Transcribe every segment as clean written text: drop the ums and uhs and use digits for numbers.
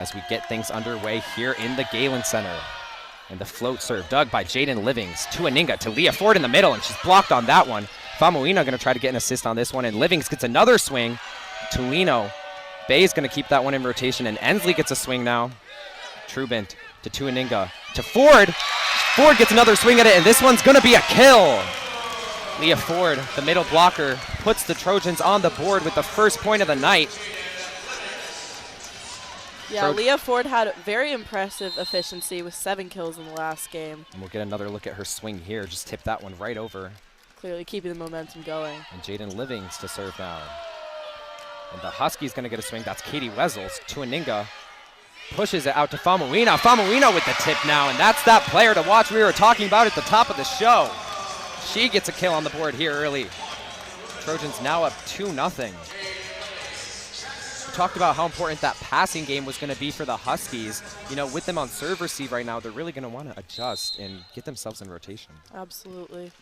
as we get things underway here in the Galen Center. And the float serve dug by Jaden Livings to Aninga to Leah Ford in the middle, and she's blocked on that one. Famuina going to try to get an assist on this one, and Livings gets another swing. Tulino. Bay's going to keep that one in rotation, and Ensley gets a swing now. Trubant to Tuaninga to Ford. Ford gets another swing at it, and this one's going to be a kill. Leah Ford, the middle blocker, puts the Trojans on the board with the first point of the night. Yeah, Leah Ford had very impressive efficiency with 7 kills in the last game. And we'll get another look at her swing here. Just tip that one right over. Clearly keeping the momentum going. And Jaden Livings to serve now. And the Huskies going to get a swing. That's Katie Wessels. Tuaninga pushes it out to Famuina. Famuina with the tip now, and that's that player to watch we were talking about at the top of the show. She gets a kill on the board here early. Trojans now up 2-0. We talked about how important that passing game was going to be for the Huskies. You know, with them on serve receive right now, they're really going to want to adjust and get themselves in rotation. Absolutely.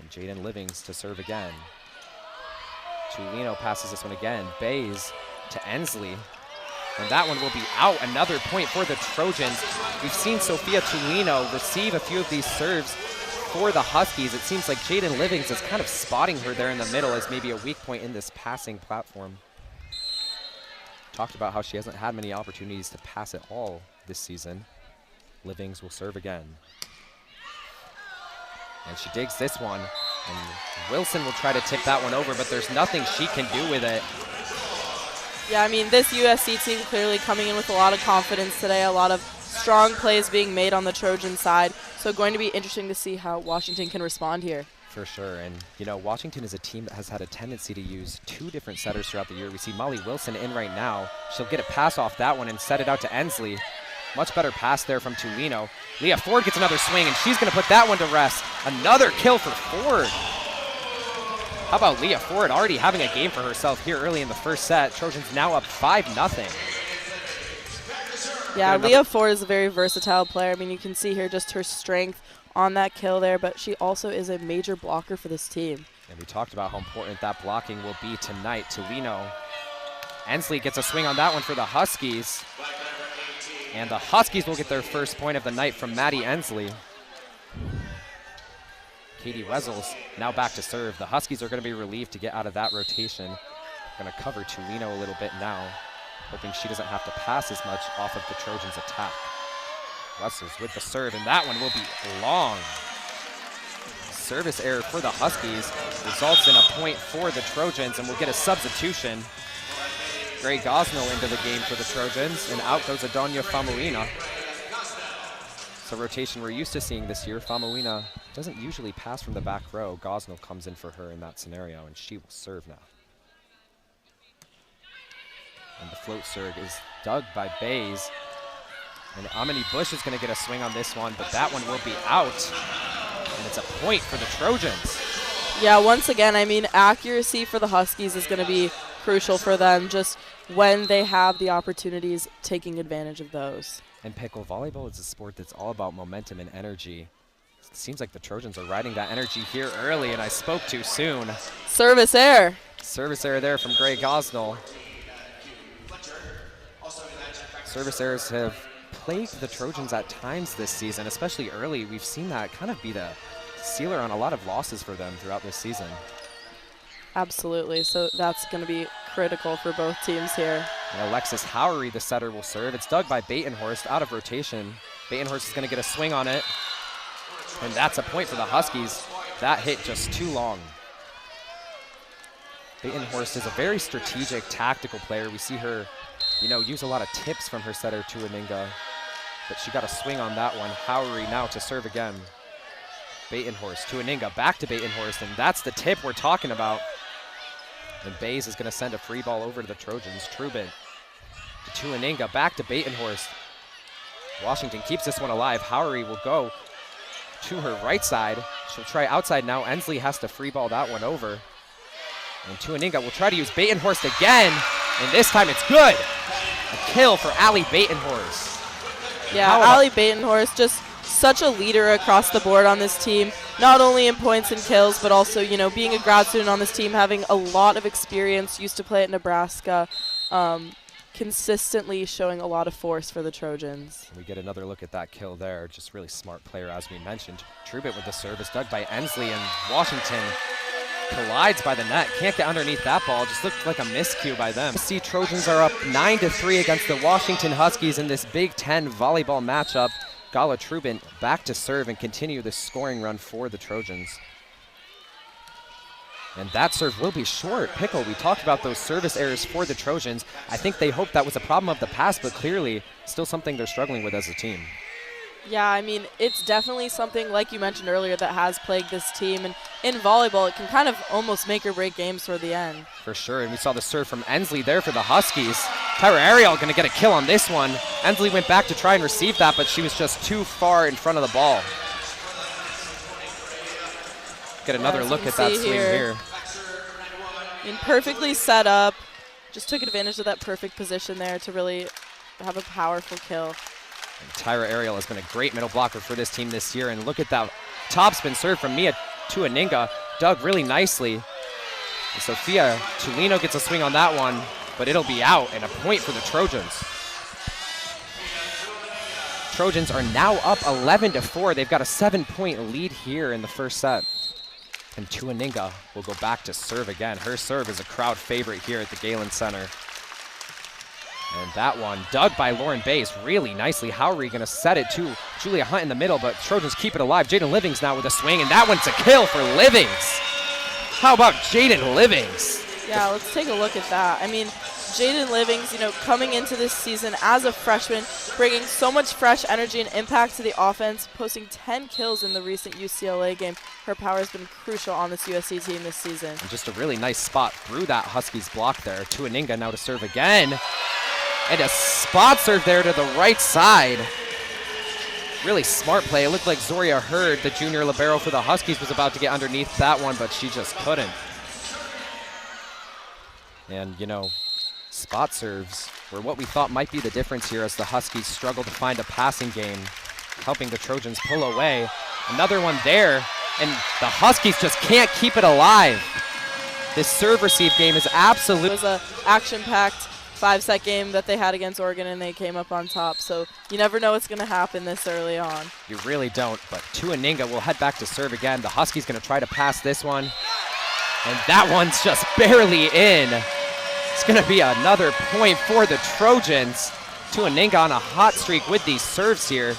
And Jaden Livings to serve again. Tulino passes this one again. Bays to Ensley. And that one will be out. Another point for the Trojans. We've seen Sophia Tulino receive a few of these serves for the Huskies. It seems like Jaden Livings is kind of spotting her there in the middle as maybe a weak point in this passing platform. Talked about how she hasn't had many opportunities to pass at all this season. Livings will serve again. And she digs this one. And Wilson will try to tip that one over, but there's nothing she can do with it. Yeah, I mean, this USC team clearly coming in with a lot of confidence today, a lot of strong plays being made on the Trojan side. So going to be interesting to see how Washington can respond here. For sure, and you know, Washington is a team that has had a tendency to use 2 different setters throughout the year. We see Molly Wilson in right now. She'll get a pass off that one and set it out to Ensley. Much better pass there from Tulino. Leah Ford gets another swing, and she's going to put that one to rest. Another kill for Ford. How about Leah Ford already having a game for herself here early in the first set? Trojans now up 5-0. Yeah, Leah Ford is a very versatile player. I mean, you can see here just her strength on that kill there, but she also is a major blocker for this team. And we talked about how important that blocking will be tonight. Tulino. Ensley gets a swing on that one for the Huskies. And the Huskies will get their first point of the night from Maddie Ensley. Katie Wessels now back to serve. The Huskies are going to be relieved to get out of that rotation. Going to cover Tulino a little bit now, hoping she doesn't have to pass as much off of the Trojans' attack. Wessels with the serve, and that one will be long. Service error for the Huskies results in a point for the Trojans, and we'll get a substitution. Gray Gosnell into the game for the Trojans, and out goes Adonia Famuina. So rotation we're used to seeing this year. Famuina doesn't usually pass from the back row. Gosnell comes in for her in that scenario, and she will serve now. And the float serve is dug by Bays. And Amani Bush is going to get a swing on this one, but that one will be out. And it's a point for the Trojans. Yeah, once again, I mean, accuracy for the Huskies is going to be crucial for them, just when they have the opportunities, taking advantage of those. And pickle volleyball is a sport that's all about momentum and energy. It seems like the Trojans are riding that energy here early, and I spoke too soon. Service error. Service error there from Gray Gosnell. Service errors have plagued the Trojans at times this season, especially early. We've seen that kind of be the sealer on a lot of losses for them throughout this season. Absolutely, so that's going to be critical for both teams here. And Alexis Howery, the setter, will serve. It's dug by Batenhorst out of rotation. Batenhorst is going to get a swing on it. And that's a point for the Huskies. That hit just too long. Batenhorst is a very strategic, tactical player. We see her, you know, use a lot of tips from her setter to Aninga. But she got a swing on that one. Howery now to serve again. Batenhorst to Aninga, back to Batenhorst, and that's the tip we're talking about. And Bays is going to send a free ball over to the Trojans. Trubin to Aninga, back to Batenhorst. Washington keeps this one alive. Howery will go to her right side. She'll try outside now. Ensley has to free ball that one over. And Tuaninga will try to use Batenhorst again, and this time it's good. A kill for Allie Batenhorst. Yeah, Allie Batenhorst, just such a leader across the board on this team, not only in points and kills, but also, you know, being a grad student on this team, having a lot of experience, used to play at Nebraska. consistently showing a lot of force for the Trojans. We get another look at that kill there. Just really smart player, as we mentioned. Trubit with the service, dug by Ensley, and Washington collides by the net. Can't get underneath that ball. Just looked like a miscue by them. See, Trojans are up 9-3 against the Washington Huskies in this Big Ten volleyball matchup. Gala Trubin back to serve and continue the scoring run for the Trojans. And that serve will be short. Pickle, we talked about those service errors for the Trojans. I think they hoped that was a problem of the past, but clearly still something they're struggling with as a team. Yeah, I mean, it's definitely something, like you mentioned earlier, that has plagued this team. And in volleyball, it can kind of almost make or break games toward the end. For sure, and we saw the serve from Ensley there for the Huskies. Tyra Ariel going to get a kill on this one. Ensley went back to try and receive that, but she was just too far in front of the ball. Get another look at that swing here. I mean, perfectly set up. Just took advantage of that perfect position there to really have a powerful kill. And Tyra Ariel has been a great middle blocker for this team this year. And look at that topspin serve from Mia Tuaninga. Dug really nicely. And Sophia Tulino gets a swing on that one, but it'll be out and a point for the Trojans. Trojans are now up 11-4. They've got a 7-point lead here in the first set. And Tuaninga will go back to serve again. Her serve is a crowd favorite here at the Galen Center. And that one dug by Lauren Bays really nicely. Howry going to set it to Julia Hunt in the middle, but Trojans keep it alive. Jaden Livings now with a swing, and that one's a kill for Livings. How about Jaden Livings? Yeah, let's take a look at that. I mean, Jaden Livings, you know, coming into this season as a freshman, bringing so much fresh energy and impact to the offense, posting 10 kills in the recent UCLA game. Her power has been crucial on this USC team this season. And just a really nice spot through that Huskies block there. Tuaninga now to serve again. And a spot serve there to the right side. Really smart play. It looked like Zoria Hurd, the junior libero for the Huskies, was about to get underneath that one, but she just couldn't. And, you know, spot serves were what we thought might be the difference here as the Huskies struggle to find a passing game, helping the Trojans pull away. Another one there, and the Huskies just can't keep it alive. This serve-receive game is absolutely... It was an action-packed 5-set game that they had against Oregon, and they came up on top. So you never know what's going to happen this early on. You really don't, but Tuaninga will head back to serve again. The Huskies going to try to pass this one, and that one's just barely in. It's going to be another point for the Trojans. Tuaninga on a hot streak with these serves here.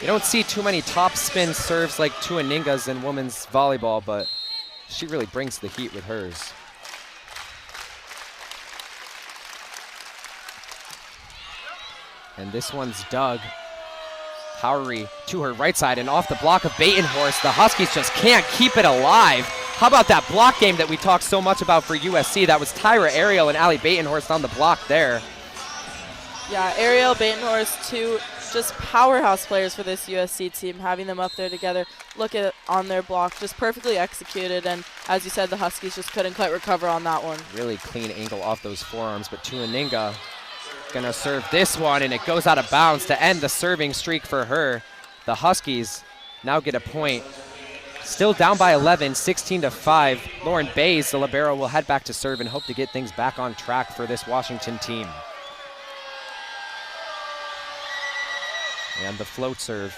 You don't see too many top spin serves like Tuaninga's in women's volleyball, but she really brings the heat with hers. And this one's dug. Howry to her right side and off the block of Batenhorst. The Huskies just can't keep it alive. How about that block game that we talked so much about for USC? That was Tyra Ariel and Allie Batenhorst on the block there. Yeah, Ariel, Batenhorst, two just powerhouse players for this USC team, having them up there together. Look at on their block, just perfectly executed. And as you said, the Huskies just couldn't quite recover on that one. Really clean angle off those forearms, but Tuaninga gonna serve this one, and it goes out of bounds to end the serving streak for her. The Huskies now get a point. Still down by 11, 16-5. Lauren Bays, the libero, will head back to serve and hope to get things back on track for this Washington team. And the float serve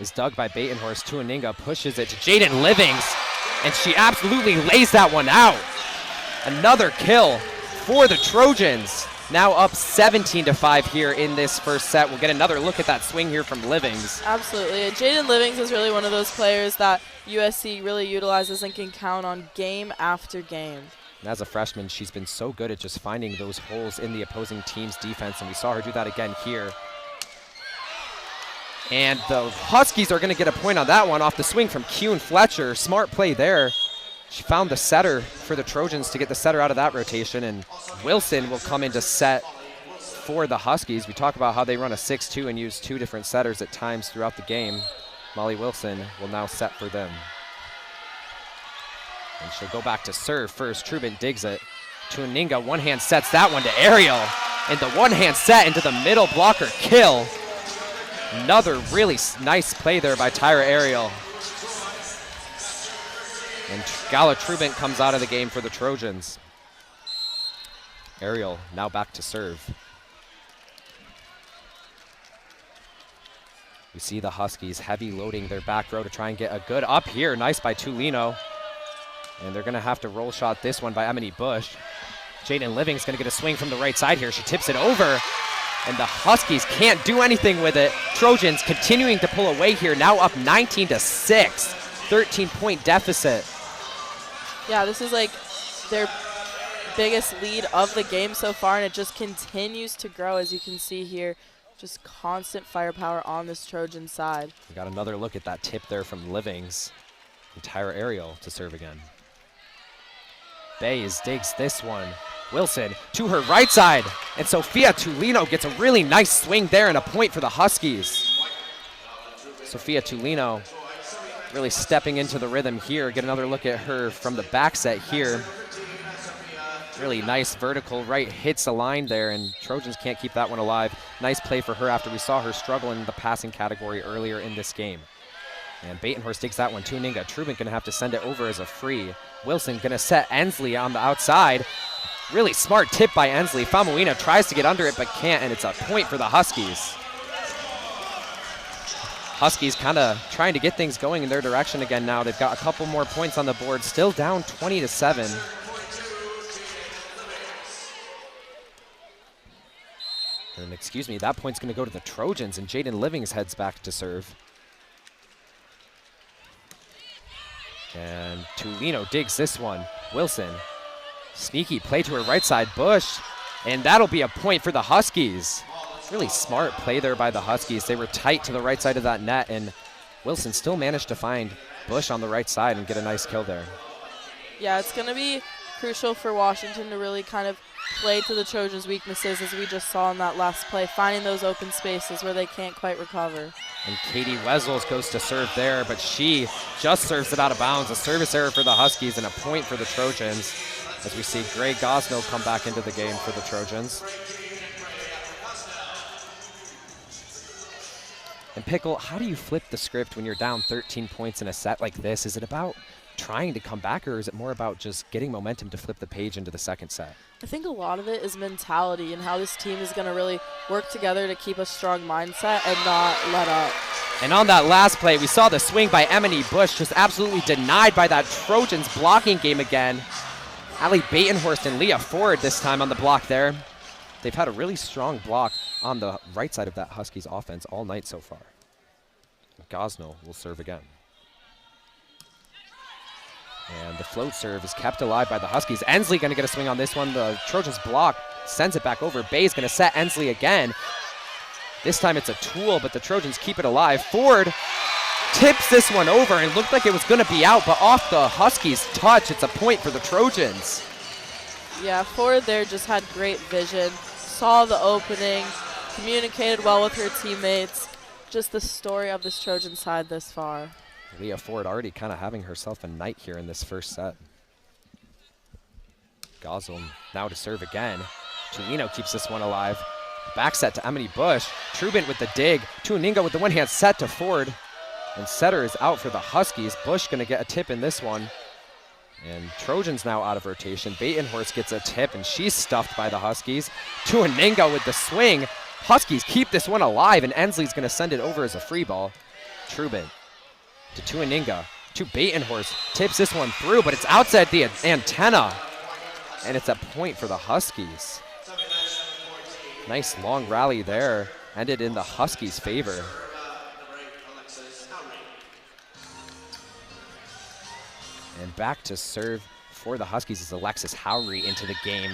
is dug by Batenhorst. Tuaninga pushes it to Jaden Livings, and she absolutely lays that one out. Another kill for the Trojans. Now up 17-5 here in this first set. We'll get another look at that swing here from Livings. Absolutely. Jaden Livings is really one of those players that USC really utilizes and can count on game after game. And as a freshman, she's been so good at just finding those holes in the opposing team's defense, and we saw her do that again here. And the Huskies are going to get a point on that one off the swing from Kuhn Fletcher. Smart play there. She found the setter for the Trojans to get the setter out of that rotation, and Wilson will come into set for the Huskies. We talk about how they run a 6-2 and use two different setters at times throughout the game. Molly Wilson will now set for them. And she'll go back to serve first. Trubin digs it. Tuaninga one-hand sets that one to Ariel, and the one-hand set into the middle blocker kill. Another really nice play there by Tyra Ariel. And Gala Trubin comes out of the game for the Trojans. Ariel now back to serve. We see the Huskies heavy loading their back row to try and get a good up here. Nice by Tulino. And they're gonna have to roll shot this one by Emily Bush. Jaden Living's gonna get a swing from the right side here. She tips it over, and the Huskies can't do anything with it. Trojans continuing to pull away here, now up 19-6, 13-point deficit. Yeah, this is like their biggest lead of the game so far, and it just continues to grow, as you can see here. Just constant firepower on this Trojan side. We got another look at that tip there from Livings. Entire Ariel to serve again. Bays digs this one. Wilson to her right side, and Sophia Tulino gets a really nice swing there and a point for the Huskies. Sophia Tulino really stepping into the rhythm here. Get another look at her from the back set here. Really nice vertical right hits a line there, and Trojans can't keep that one alive. Nice play for her after we saw her struggle in the passing category earlier in this game. And Batenhorst takes that one to Ninga. Trubin gonna have to send it over as a free. Wilson gonna set Ensley on the outside. Really smart tip by Ensley. Famuina tries to get under it but can't, and it's a point for the Huskies. Huskies kind of trying to get things going in their direction again now. They've got a couple more points on the board, still down 20-7. And excuse me, that point's gonna go to the Trojans, and Jaden Livings heads back to serve. And Tulino digs this one. Wilson, sneaky play to her right side, Bush, and that'll be a point for the Huskies. Really smart play there by the Huskies. They were tight to the right side of that net, and Wilson still managed to find Bush on the right side and get a nice kill there. Yeah, it's gonna be crucial for Washington to really kind of play to the Trojans' weaknesses, as we just saw in that last play, finding those open spaces where they can't quite recover. And Katie Wessels goes to serve there, but she just serves it out of bounds. A service error for the Huskies and a point for the Trojans, as we see Gray Gosnell come back into the game for the Trojans. And Pickle, how do you flip the script when you're down 13 points in a set like this? Is it about trying to come back, or is it more about just getting momentum to flip the page into the second set? I think a lot of it is mentality and how this team is going to really work together to keep a strong mindset and not let up. And on that last play, we saw the swing by Emily Bush, just absolutely denied by that Trojans blocking game again. Allie Batenhorst and Leah Ford this time on the block there. They've had a really strong block on the right side of that Huskies offense all night so far. Gosnell will serve again. And the float serve is kept alive by the Huskies. Ensley gonna get a swing on this one. The Trojans block, sends it back over. Bay's gonna set Ensley again. This time it's a tool, but the Trojans keep it alive. Ford tips this one over and looked like it was gonna be out, but off the Huskies' touch, it's a point for the Trojans. Yeah, Ford there just had great vision, saw the opening, communicated well with her teammates. Just the story of this Trojan side this far. Leah Ford already kind of having herself a night here in this first set. Gosnell now to serve again. Tulino keeps this one alive. Back set to Emily Bush. Trubin with the dig. Tuaninga with the one-hand set to Ford. And setter is out for the Huskies. Bush gonna get a tip in this one. And Trojans now out of rotation. Batenhorst gets a tip, and she's stuffed by the Huskies. Tuaninga with the swing. Huskies keep this one alive, and Ensley's gonna send it over as a free ball. Trubin to Tuaninga, to Batenhorst, tips this one through, but it's outside the antenna, and it's a point for the Huskies. Nice long rally there, ended in the Huskies' favor. And back to serve for the Huskies is Alexis Howry into the game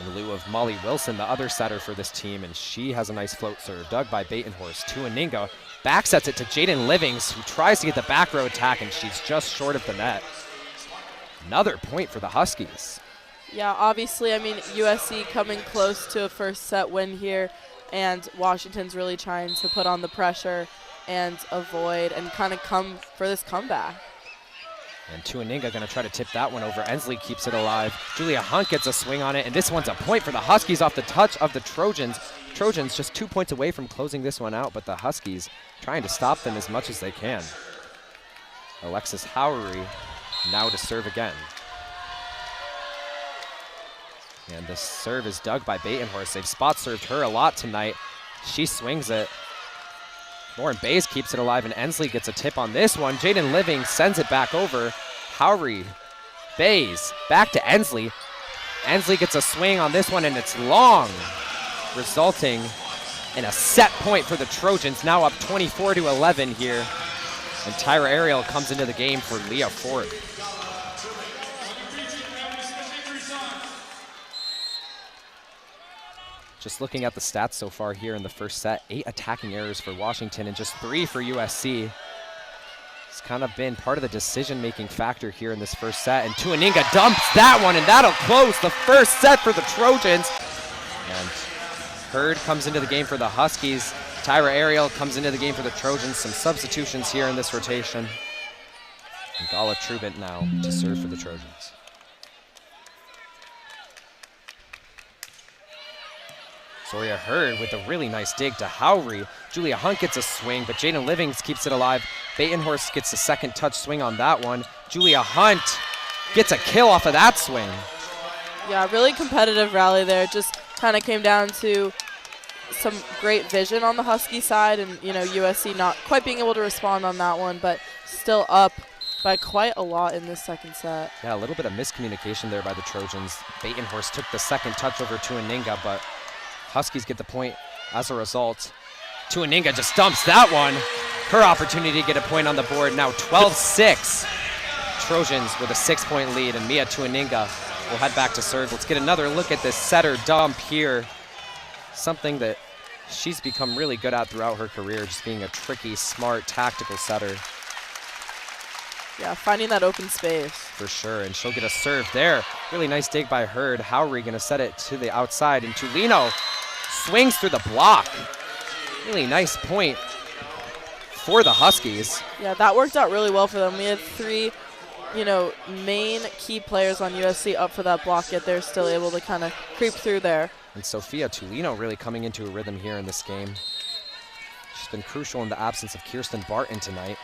in lieu of Molly Wilson, the other setter for this team, and she has a nice float serve, dug by Batenhorst. Tuaninga back sets it to Jaden Livings, who tries to get the back row attack, and she's just short of the net. Another point for the Huskies. Yeah, obviously, I mean, USC coming close to a first set win here, and Washington's really trying to put on the pressure and avoid and kind of come for this comeback. And Tuaninga gonna try to tip that one over. Ensley keeps it alive. Julia Hunt gets a swing on it, and this one's a point for the Huskies off the touch of the Trojans. Trojans just 2 points away from closing this one out, but the Huskies trying to stop them as much as they can. Alexis Howry now to serve again. And the serve is dug by Batenhorst. They've spot served her a lot tonight. She swings it. Lauren Bays keeps it alive, and Ensley gets a tip on this one. Jaden Living sends it back over. Howry, Bays, back to Ensley. Ensley gets a swing on this one, and it's long, resulting in a set point for the Trojans, now up 24-11 here. And Tyra Ariel comes into the game for Leah Ford. Just looking at the stats so far here in the first set, 8 attacking errors for Washington and just 3 for USC. It's kind of been part of the decision-making factor here in this first set. And Tuaninga dumps that one, and that'll close the first set for the Trojans. And Hurd comes into the game for the Huskies. Tyra Ariel comes into the game for the Trojans. Some substitutions here in this rotation. And Gala Trubant now to serve for the Trojans. Zoria Hurd with a really nice dig to Howry. Julia Hunt gets a swing, but Jaden Livings keeps it alive. Batenhorst gets a second touch swing on that one. Julia Hunt gets a kill off of that swing. Yeah, really competitive rally there. Just kind of came down to some great vision on the Husky side, and USC not quite being able to respond on that one, but still up by quite a lot in this second set. Yeah, a little bit of miscommunication there by the Trojans. Batenhorst took the second touch over Tuaninga, but Huskies get the point as a result. Tuaninga just dumps that one. Her opportunity to get a point on the board. Now 12-6. Trojans with a 6-point lead, and Mia Tuaninga will head back to serve. Let's get another look at this setter dump here. Something that she's become really good at throughout her career, just being a tricky, smart, tactical setter. Yeah, finding that open space. For sure, and she'll get a serve there. Really nice dig by Hurd. Howry gonna set it to the outside, and Tulino swings through the block. Really nice point for the Huskies. Yeah, that worked out really well for them. We had 3, main key players on USC up for that block, yet they're still able to kind of creep through there. And Sophia Tulino really coming into a rhythm here in this game. She's been crucial in the absence of Kirsten Barton tonight.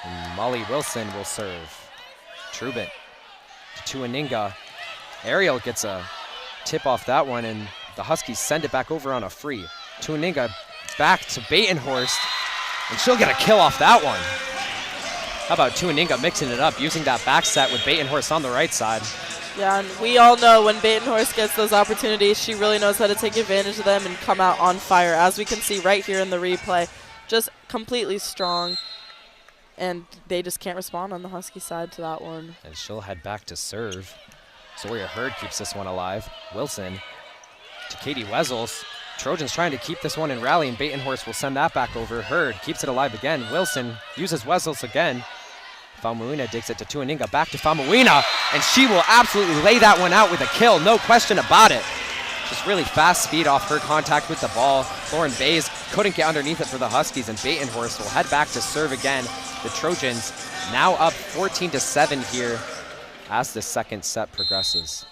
And Molly Wilson will serve. Trubant to Tuaninga. Ariel gets a tip off that one, and the Huskies send it back over on a free. Tuaninga back to Batenhorst, and she'll get a kill off that one. How about Tuaninga mixing it up, using that back set with Batenhorst on the right side. Yeah, and we all know when Batenhorst gets those opportunities, she really knows how to take advantage of them and come out on fire, as we can see right here in the replay. Just completely strong. And they just can't respond on the Husky side to that one. And she'll head back to serve. Zoria Hurd keeps this one alive. Wilson to Katie Wessels. Trojans trying to keep this one in rally, and Batenhorst will send that back over. Hurd keeps it alive again. Wilson uses Wessels again. Famuina digs it to Tuaninga, back to Famuina, and she will absolutely lay that one out with a kill, no question about it. Just really fast speed off her contact with the ball. Lauren Bays couldn't get underneath it for the Huskies, and Batenhorst will head back to serve again. The Trojans now up 14-7 here as the second set progresses.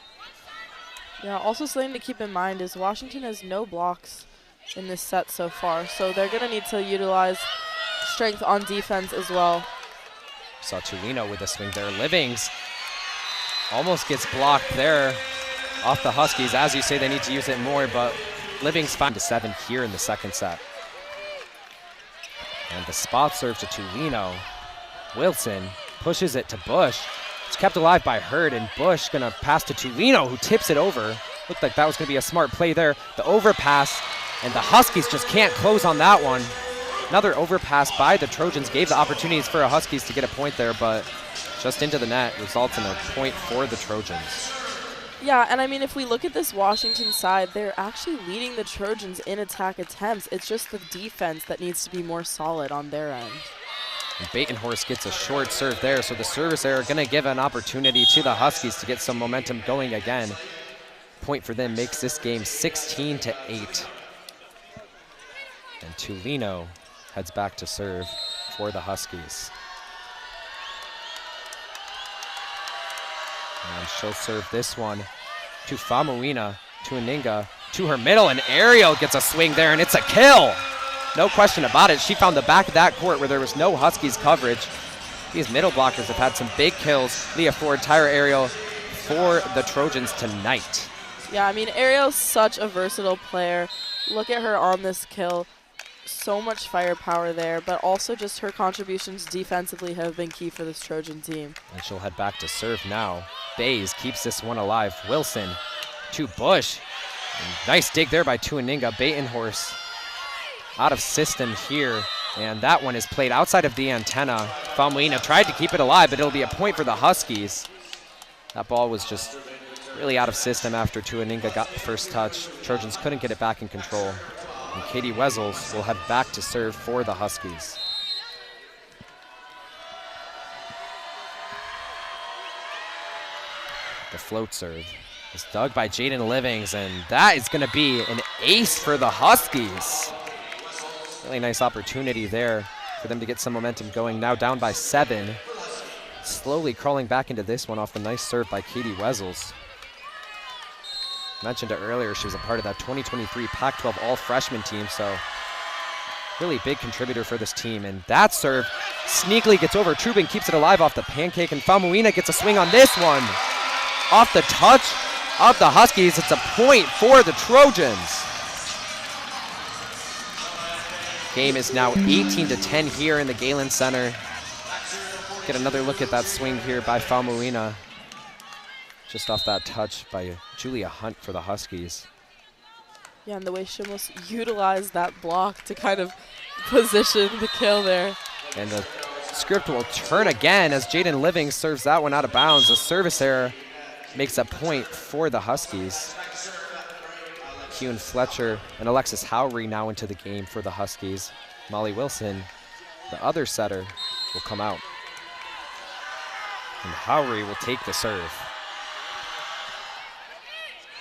Yeah, also something to keep in mind is Washington has no blocks in this set so far, so they're going to need to utilize strength on defense as well. Saw Tulino with a swing there. Livings almost gets blocked there off the Huskies. As you say, they need to use it more, but Livings 5-7 here in the second set. And the spot serve to Tulino. Wilson pushes it to Bush. It's kept alive by Hurd, and Bush gonna pass to Tulino, who tips it over. Looked like that was gonna be a smart play there. The overpass, and the Huskies just can't close on that one. Another overpass by the Trojans gave the opportunities for the Huskies to get a point there, but just into the net results in a point for the Trojans. Yeah, and I mean, if we look at this Washington side, they're actually leading the Trojans in attack attempts. It's just the defense that needs to be more solid on their end. And Batenhorst gets a short serve there, so the service error going to give an opportunity to the Huskies to get some momentum going again. Point for them makes this game 16-8. And Tulino heads back to serve for the Huskies. And she'll serve this one to Famuina, Tuaninga, to her middle, and Ariel gets a swing there, and it's a kill. No question about it. She found the back of that court where there was no Huskies coverage. These middle blockers have had some big kills. Leah Ford, Tyra Ariel, for the Trojans tonight. Yeah, I mean, Ariel's such a versatile player. Look at her on this kill. So much firepower there, but also just her contributions defensively have been key for this Trojan team. And she'll head back to serve now. Bays keeps this one alive. Wilson to Bush. Nice dig there by Tuaninga. Batenhorst out of system here. And that one is played outside of the antenna. Famuina tried to keep it alive, but it'll be a point for the Huskies. That ball was just really out of system after Tuaninga got the first touch. Trojans couldn't get it back in control. And Katie Wessels will head back to serve for the Huskies. The float serve is dug by Jaden Livings, and that is going to be an ace for the Huskies. Really nice opportunity there for them to get some momentum going. Now down by 7. Slowly crawling back into this one off the nice serve by Katie Wessels. Mentioned it earlier, she was a part of that 2023 Pac-12 all-freshman team, so really big contributor for this team. And that serve sneakily gets over Trubin, keeps it alive off the pancake, and Famuina gets a swing on this one. Off the touch of the Huskies, it's a point for the Trojans. Game is now 18-10 here in the Galen Center. Get another look at that swing here by Famuina. Just off that touch by Julia Hunt for the Huskies. Yeah, and the way she almost utilized that block to kind of position the kill there. And the script will turn again as Jaden Living serves that one out of bounds. A service error makes a point for the Huskies. Kewen Fletcher and Alexis Howry now into the game for the Huskies. Molly Wilson, the other setter, will come out. And Howry will take the serve.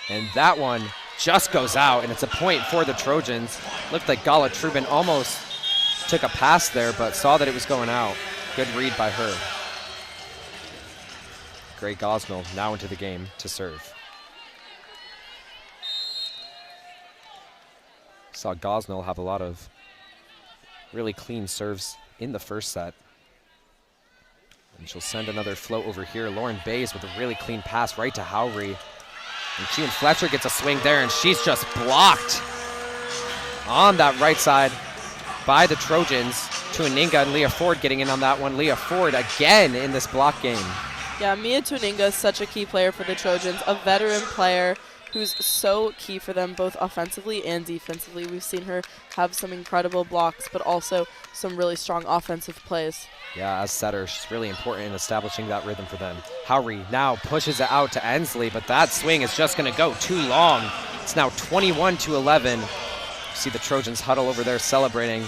And that one just goes out, and it's a point for the Trojans. Looked like Gala Trubin almost took a pass there, but saw that it was going out. Good read by her. Gray Gosnell now into the game to serve. Saw Gosnell have a lot of really clean serves in the first set. And she'll send another float over here. Lauren Bays with a really clean pass right to Howry. And Kewen Fletcher gets a swing there, and she's just blocked on that right side by the Trojans. Tuaninga and Leah Ford getting in on that one. Leah Ford again in this block game. Yeah, Mia Tuaninga is such a key player for the Trojans, a veteran player who's so key for them both offensively and defensively. We've seen her have some incredible blocks, but also some really strong offensive plays. Yeah, as setter, she's really important in establishing that rhythm for them. Howry now pushes it out to Ensley, but that swing is just going to go too long. It's now 21-11. See the Trojans huddle over there celebrating.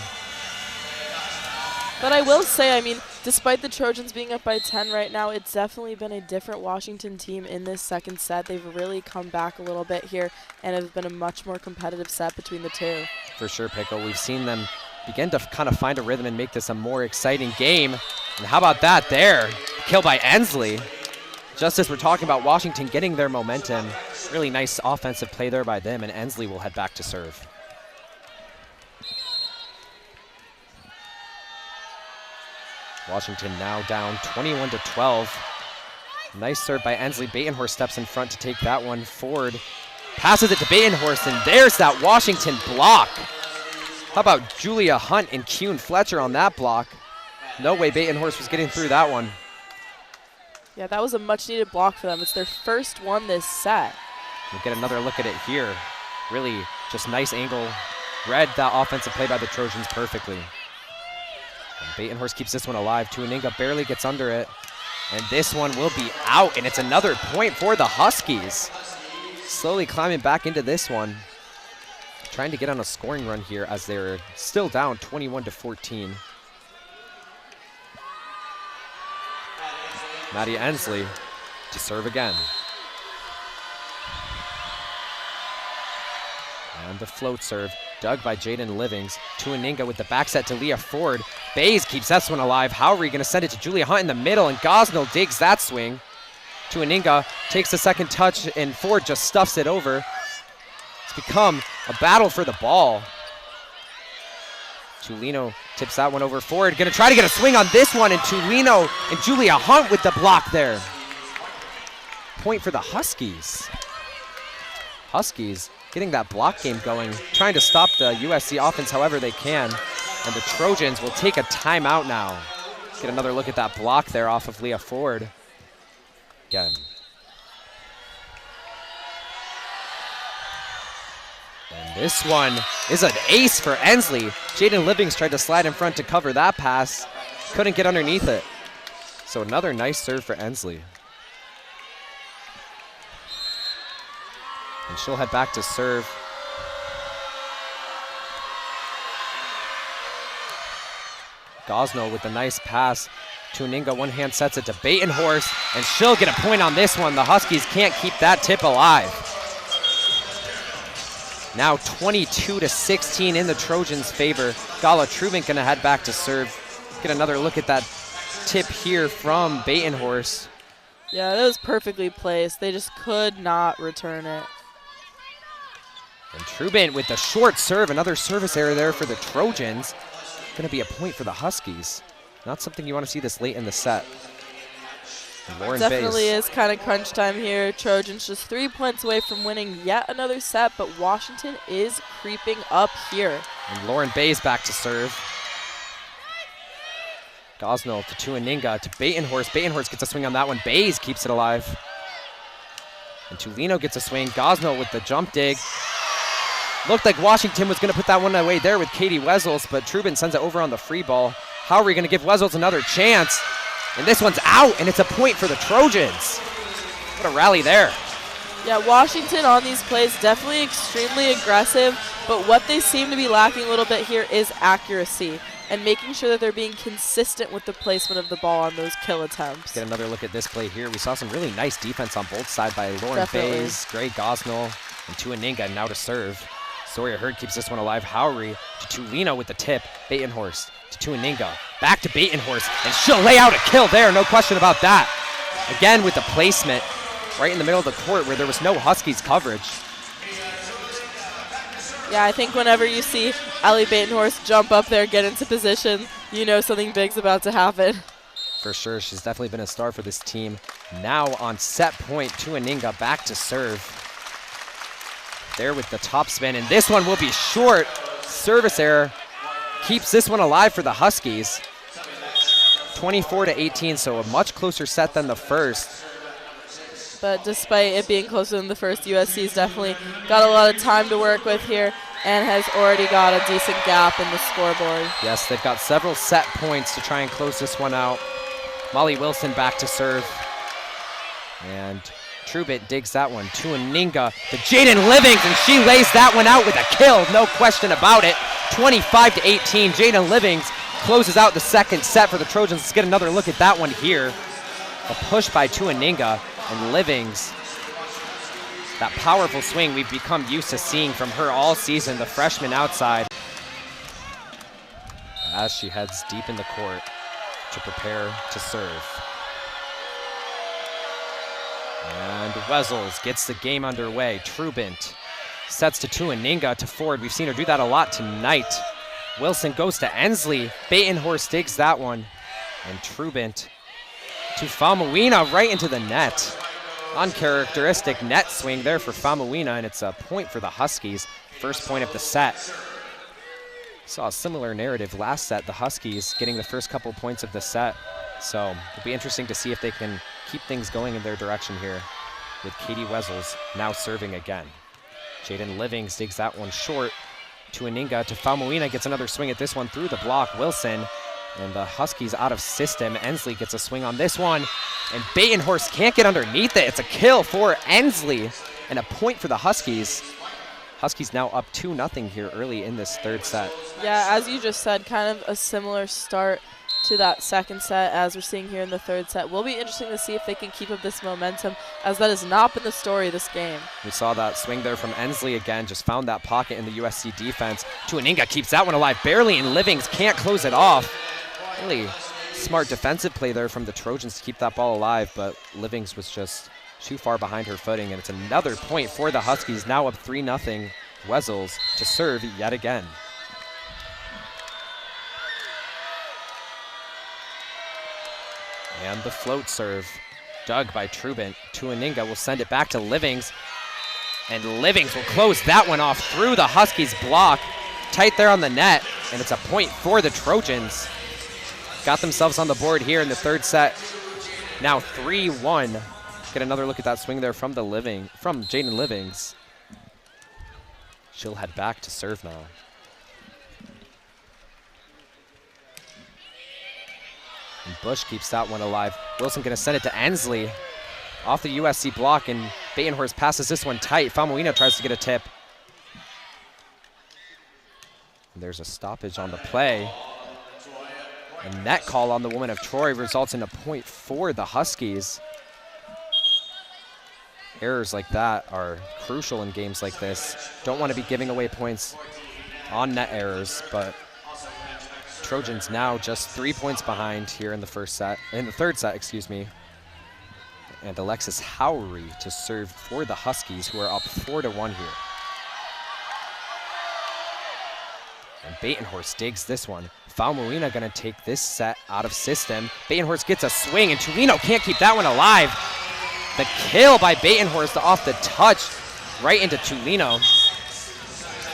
But I will say, I mean, despite the Trojans being up by 10 right now, it's definitely been a different Washington team in this second set. They've really come back a little bit here and have been a much more competitive set between the two. For sure, Pickle. We've seen them begin to kind of find a rhythm and make this a more exciting game. And how about that there? Kill by Ensley. Just as we're talking about Washington getting their momentum, really nice offensive play there by them, and Ensley will head back to serve. Washington now down 21-12. Nice serve by Ensley. Batenhorst steps in front to take that one. Ford passes it to Batenhorst, and there's that Washington block. How about Julia Hunt and Kewen Fletcher on that block? No way Batenhorst was getting through that one. Yeah, that was a much-needed block for them. It's their first one this set. We'll get another look at it here. Really just nice angle. Read that offensive play by the Trojans perfectly. And Batenhorst keeps this one alive. Tuaninga barely gets under it. And this one will be out, and it's another point for the Huskies. Slowly climbing back into this one. Trying to get on a scoring run here as they're still down 21-14. Maddie Ensley to serve again. And the float serve, dug by Jaden Livings. Tuaninga with the back set to Leah Ford. Bays keeps that one alive. Howry going to send it to Julia Hunt in the middle, and Gosnell digs that swing. Tuaninga takes the second touch, and Ford just stuffs it over. It's become a battle for the ball. Tulino tips that one over. Ford going to try to get a swing on this one, and Tulino and Julia Hunt with the block there. point for the Huskies. Huskies getting that block game going, trying to stop the USC offense however they can. And the Trojans will take a timeout now. Get another look at that block there off of Leah Ford. Again. And this one is an ace for Ensley. Jaden Livings tried to slide in front to cover that pass. Couldn't get underneath it. So another nice serve for Ensley. And she'll head back to serve. Gosnell with the nice pass. Tuaninga one hand sets it to Batenhorst, and she'll get a point on this one. The Huskies can't keep that tip alive. Now 22-16 in the Trojans' favor. Gala Trubin gonna head back to serve. Get another look at that tip here from Batenhorst. Yeah, that was perfectly placed. They just could not return it. And Trubin with the short serve, another service error there for the Trojans. Gonna be a point for the Huskies. Not something you want to see this late in the set. And Lauren Definitely Bays. is kind of crunch time here. Trojans just 3 points away from winning yet another set, but Washington is creeping up here. And Lauren Bays back to serve. Gosnell to Tuaninga to Batenhorst. Batenhorst gets a swing on that one. Bays keeps it alive. And Tulino gets a swing. Gosnell with the jump dig. Looked like Washington was going to put that one away there with Katie Wessels, but Trubin sends it over on the free ball. How are we going to give Wessels another chance? And this one's out, and it's a point for the Trojans. What a rally there. Yeah, Washington on these plays definitely extremely aggressive, but what they seem to be lacking a little bit here is accuracy and making sure that they're being consistent with the placement of the ball on those kill attempts. Get another look at this play here. We saw some really nice defense on both sides by Lauren Bays, Gray Gosnell, and Tuaninga now to serve. Sawyer Hurd keeps this one alive. Howry to Tulino with the tip. Batenhorst to Tuaninga. Back to Batenhorst, and she'll lay out a kill there, no question about that. Again with the placement right in the middle of the court where there was no Huskies coverage. Yeah, I think whenever you see Allie Batenhorst jump up there, get into position, you know something big's about to happen. For sure, she's definitely been a star for this team. Now on set point, Tuaninga back to serve. There with the top spin, and this one will be short. Service error keeps this one alive for the Huskies. 24-18, so a much closer set than the first. But despite it being closer than the first, USC's definitely got a lot of time to work with here and has already got a decent gap in the scoreboard. Yes, they've got several set points to try and close this one out. Molly Wilson back to serve. And Trubin digs that one. Tuaninga to Jaden Livings, and she lays that one out with a kill, no question about it. 25-18, Jaden Livings closes out the second set for the Trojans. Let's get another look at that one here. A push by Tuaninga, and Livings. That powerful swing we've become used to seeing from her all season, the freshman outside. As she heads deep in the court to prepare to serve. And Wessels gets the game underway. Trubin sets to Tuaninga to Ford. We've seen her do that a lot tonight. Wilson goes to Ensley. Batenhorst digs that one. And Trubin to Famuina right into the net. Uncharacteristic net swing there for Famuina, and it's a point for the Huskies. First point of the set. Saw a similar narrative last set, the Huskies getting the first couple points of the set. So it'll be interesting to see if they can keep things going in their direction here with Katie Wessels now serving again. Jaden Livings digs that one short. Tuaninga to Famuina gets another swing at this one through the block. Wilson and the Huskies out of system. Ensley gets a swing on this one, and Batenhorst can't get underneath it. It's a kill for Ensley and a point for the Huskies. Huskies now up 2-0 here early in this third set. Yeah, as you just said, kind of a similar start to that second set as we're seeing here in the third set. Will be interesting to see if they can keep up this momentum, as that has not been the story of this game. We saw that swing there from Ensley again, just found that pocket in the USC defense. Tuaninga keeps that one alive barely, and Livings can't close it off. Really smart defensive play there from the Trojans to keep that ball alive, but Livings was just too far behind her footing, and it's another point for the Huskies, now up 3-0. Wessels to serve yet again. And the float serve. Dug by Trubin. Tuaninga will send it back to Livings. And Livings will close that one off through the Huskies block. Tight there on the net, and it's a point for the Trojans. Got themselves on the board here in the third set. Now 3-1. Get another look at that swing there from Jaden Livings. She'll head back to serve now. And Bush keeps that one alive. Wilson gonna send it to Ensley off the USC block, and Batenhorst passes this one tight. Famuina tries to get a tip. And there's a stoppage on the play. A net call on the woman of Troy results in a point for the Huskies. Errors like that are crucial in games like this. Don't want to be giving away points on net errors, but Trojans now just 3 points behind here in the third set, excuse me. And Alexis Howery to serve for the Huskies, who are up 4-1 here. And Batenhorst digs this one. Faumuina gonna take this set out of system. Batenhorst gets a swing, and Tulino can't keep that one alive. The kill by Batenhorst off the touch, right into Tulino.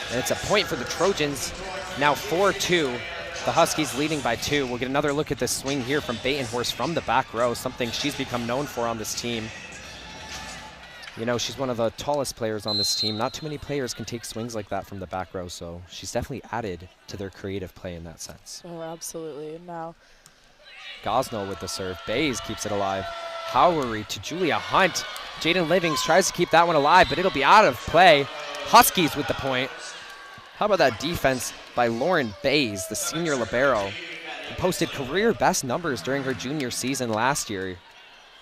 And it's a point for the Trojans. Now 4-2. The Huskies leading by 2. We'll get another look at this swing here from Batenhorst from the back row, something she's become known for on this team. You know, she's one of the tallest players on this team. Not too many players can take swings like that from the back row, so she's definitely added to their creative play in that sense. Oh, absolutely. And now Gosnell with the serve. Bays keeps it alive. Howery to Julia Hunt. Jaden Livings tries to keep that one alive, but it'll be out of play. Huskies with the point. How about that defense by Lauren Bays, the senior libero, who posted career best numbers during her junior season last year.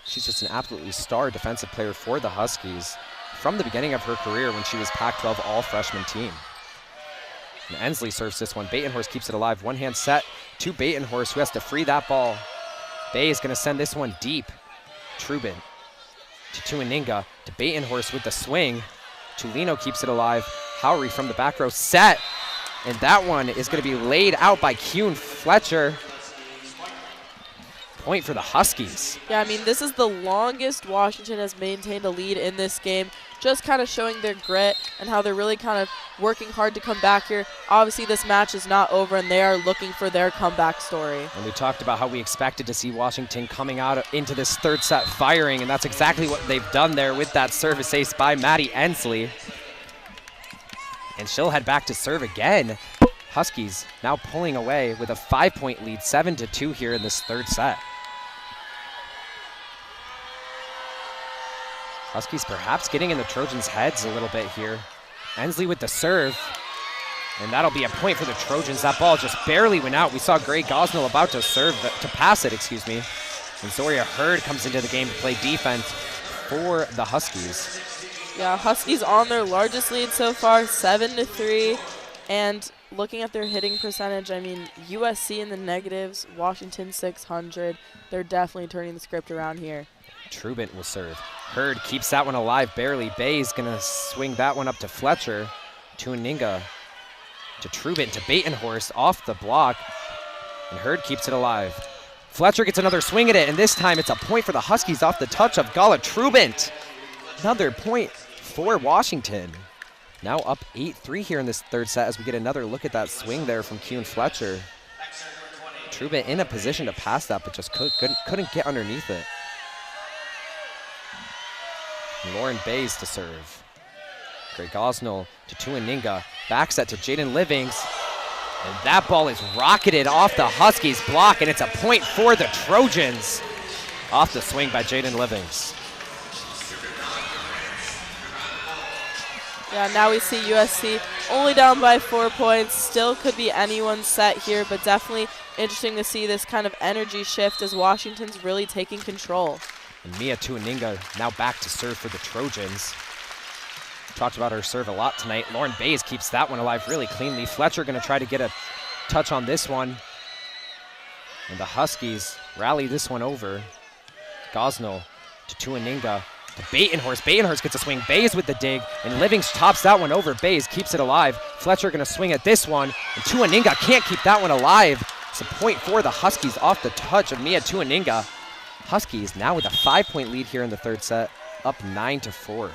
She's just an absolutely star defensive player for the Huskies from the beginning of her career when she was Pac-12 all-freshman team. And Ensley serves this one. Batenhorst keeps it alive. One-hand set to Batenhorst, who has to free that ball. Bay is going to send this one deep. Trubin to Tuaninga to Batenhorst with the swing. Tulino keeps it alive. Howery from the back row set. And that one is going to be laid out by Kuhn Fletcher. Point for the Huskies. Yeah, I mean, this is the longest Washington has maintained a lead in this game, just kind of showing their grit and how they're really kind of working hard to come back here. Obviously, this match is not over, and they are looking for their comeback story. And we talked about how we expected to see Washington coming out into this third set firing, and that's exactly what they've done there with that service ace by Maddie Ensley. And she'll head back to serve again. Huskies now pulling away with a 5-point lead, 7-2 here in this third set. Huskies perhaps getting in the Trojans' heads a little bit here. Ensley with the serve, and that'll be a point for the Trojans. That ball just barely went out. We saw Gray Gosnell about to pass it, excuse me. And Zoria Hurd comes into the game to play defense for the Huskies. Yeah, Huskies on their largest lead so far, 7-3. And looking at their hitting percentage, I mean, USC in the negatives, Washington 600. They're definitely turning the script around here. Trubin will serve. Hurd keeps that one alive barely. Bay's gonna swing that one up to Fletcher. Tuaninga to Trubin to Batenhorst off the block. And Hurd keeps it alive. Fletcher gets another swing at it, and this time it's a point for the Huskies off the touch of Gala Trubin. Another point for Washington. Now up 8-3 here in this third set as we get another look at that swing there from Kuhn Fletcher. Trubin in a position to pass that, but just couldn't get underneath it. Lauren Bays to serve. Gray Gosnell to Tuaninga. Back set to Jaden Livings. And that ball is rocketed off the Huskies block, and it's a point for the Trojans. Off the swing by Jaden Livings. Yeah, now we see USC only down by 4 points. Still could be anyone's set here, but definitely interesting to see this kind of energy shift as Washington's really taking control. And Mia Tuaninga now back to serve for the Trojans. Talked about her serve a lot tonight. Lauren Bays keeps that one alive really cleanly. Fletcher going to try to get a touch on this one. And the Huskies rally this one over. Gosnell to Tuaninga to Batenhorst. Batenhorst gets a swing. Bays with the dig. And Livings tops that one over. Bays keeps it alive. Fletcher going to swing at this one. And Tuaninga can't keep that one alive. It's a point for the Huskies off the touch of Mia Tuaninga. Huskies now with a 5-point lead here in the third set, up 9-4.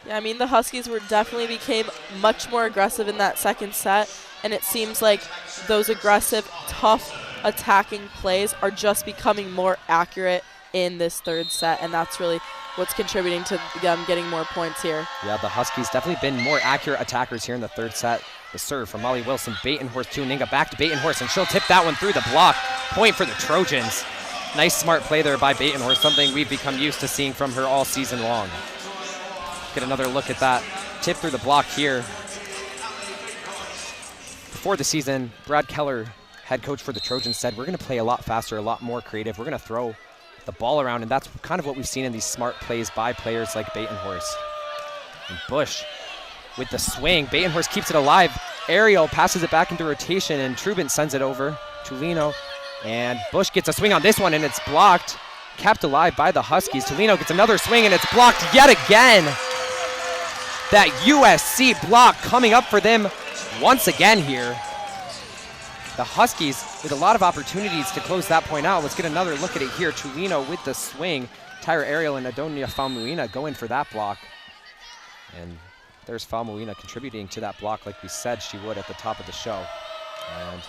Yeah, I mean, the Huskies definitely became much more aggressive in that second set, and it seems like those aggressive, tough attacking plays are just becoming more accurate in this third set, and that's really what's contributing to them getting more points here. Yeah, the Huskies definitely been more accurate attackers here in the third set. The serve from Molly Wilson, Batenhorst to Ninga, back to Batenhorst, and she'll tip that one through the block. Point for the Trojans. Nice smart play there by Batenhorst, something we've become used to seeing from her all season long. Get another look at that tip through the block here. Before the season, Brad Keller, head coach for the Trojans, said we're going to play a lot faster, a lot more creative. We're going to throw the ball around, and that's kind of what we've seen in these smart plays by players like Batenhorst. And Bush with the swing. Batenhorst keeps it alive. Ariel passes it back into rotation, and Trubin sends it over to Lino. And Bush gets a swing on this one, and it's blocked. Kept alive by the Huskies. Tolino gets another swing, and it's blocked yet again. That USC block coming up for them once again here. The Huskies with a lot of opportunities to close that point out. Let's get another look at it here. Tulino with the swing. Tyra Ariel and Adonia Famuina go in for that block. And there's Famuina contributing to that block like we said she would at the top of the show. And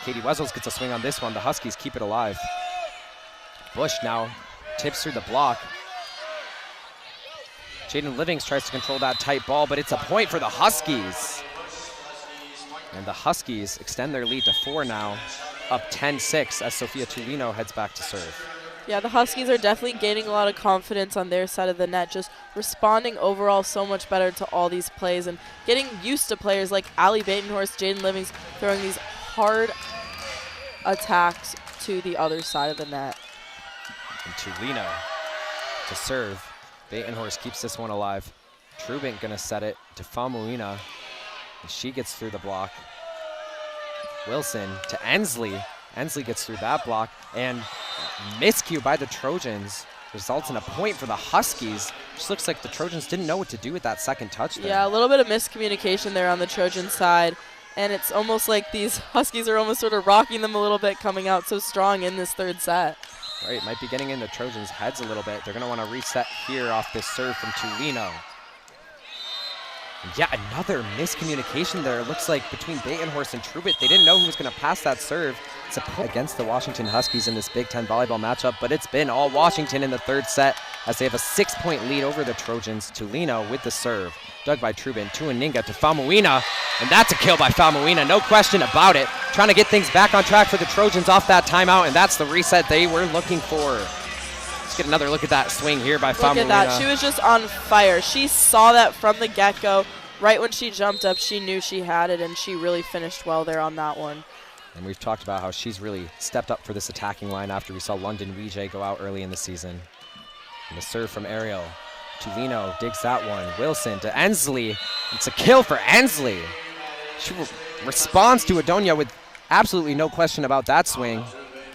Katie Wessels gets a swing on this one. The Huskies keep it alive. Bush now tips through the block. Jaden Livings tries to control that tight ball, but it's a point for the Huskies. And the Huskies extend their lead to 4 now, up 10-6 as Sophia Tulino heads back to serve. Yeah, the Huskies are definitely gaining a lot of confidence on their side of the net, just responding overall so much better to all these plays and getting used to players like Allie Batenhorst, Jaden Livings throwing these hard attacks to the other side of the net. And Tulino to serve. Batenhorst keeps this one alive. Trubin gonna set it to Famuina. And she gets through the block. Wilson to Ensley. Ensley gets through that block, and miscue by the Trojans results in a point for the Huskies. Just looks like the Trojans didn't know what to do with that second touch there. Yeah, a little bit of miscommunication there on the Trojan side, and it's almost like these Huskies are almost sort of rocking them a little bit coming out so strong in this third set. Right, might be getting in the Trojans' heads a little bit. They're gonna wanna reset here off this serve from Tulino. Yeah, another miscommunication there. It looks like between Batenhorst and Trubit, they didn't know who was going to pass that serve. It's a point against the Washington Huskies in this Big Ten volleyball matchup, but it's been all Washington in the third set as they have a 6-point lead over the Trojans. Tulino with the serve, dug by Trubin to Aninga to Famuina, and that's a kill by Famuina, no question about it. Trying to get things back on track for the Trojans off that timeout, and that's the reset they were looking for. Let's get another look at that swing here by Famuina. Look at that, she was just on fire. She saw that from the get-go. Right when she jumped up, she knew she had it, and she really finished well there on that one. And we've talked about how she's really stepped up for this attacking line after we saw London Weejay go out early in the season. And the serve from Ariel. Tulino digs that one. Wilson to Ensley. It's a kill for Ensley. She responds to Adonia with absolutely no question about that swing.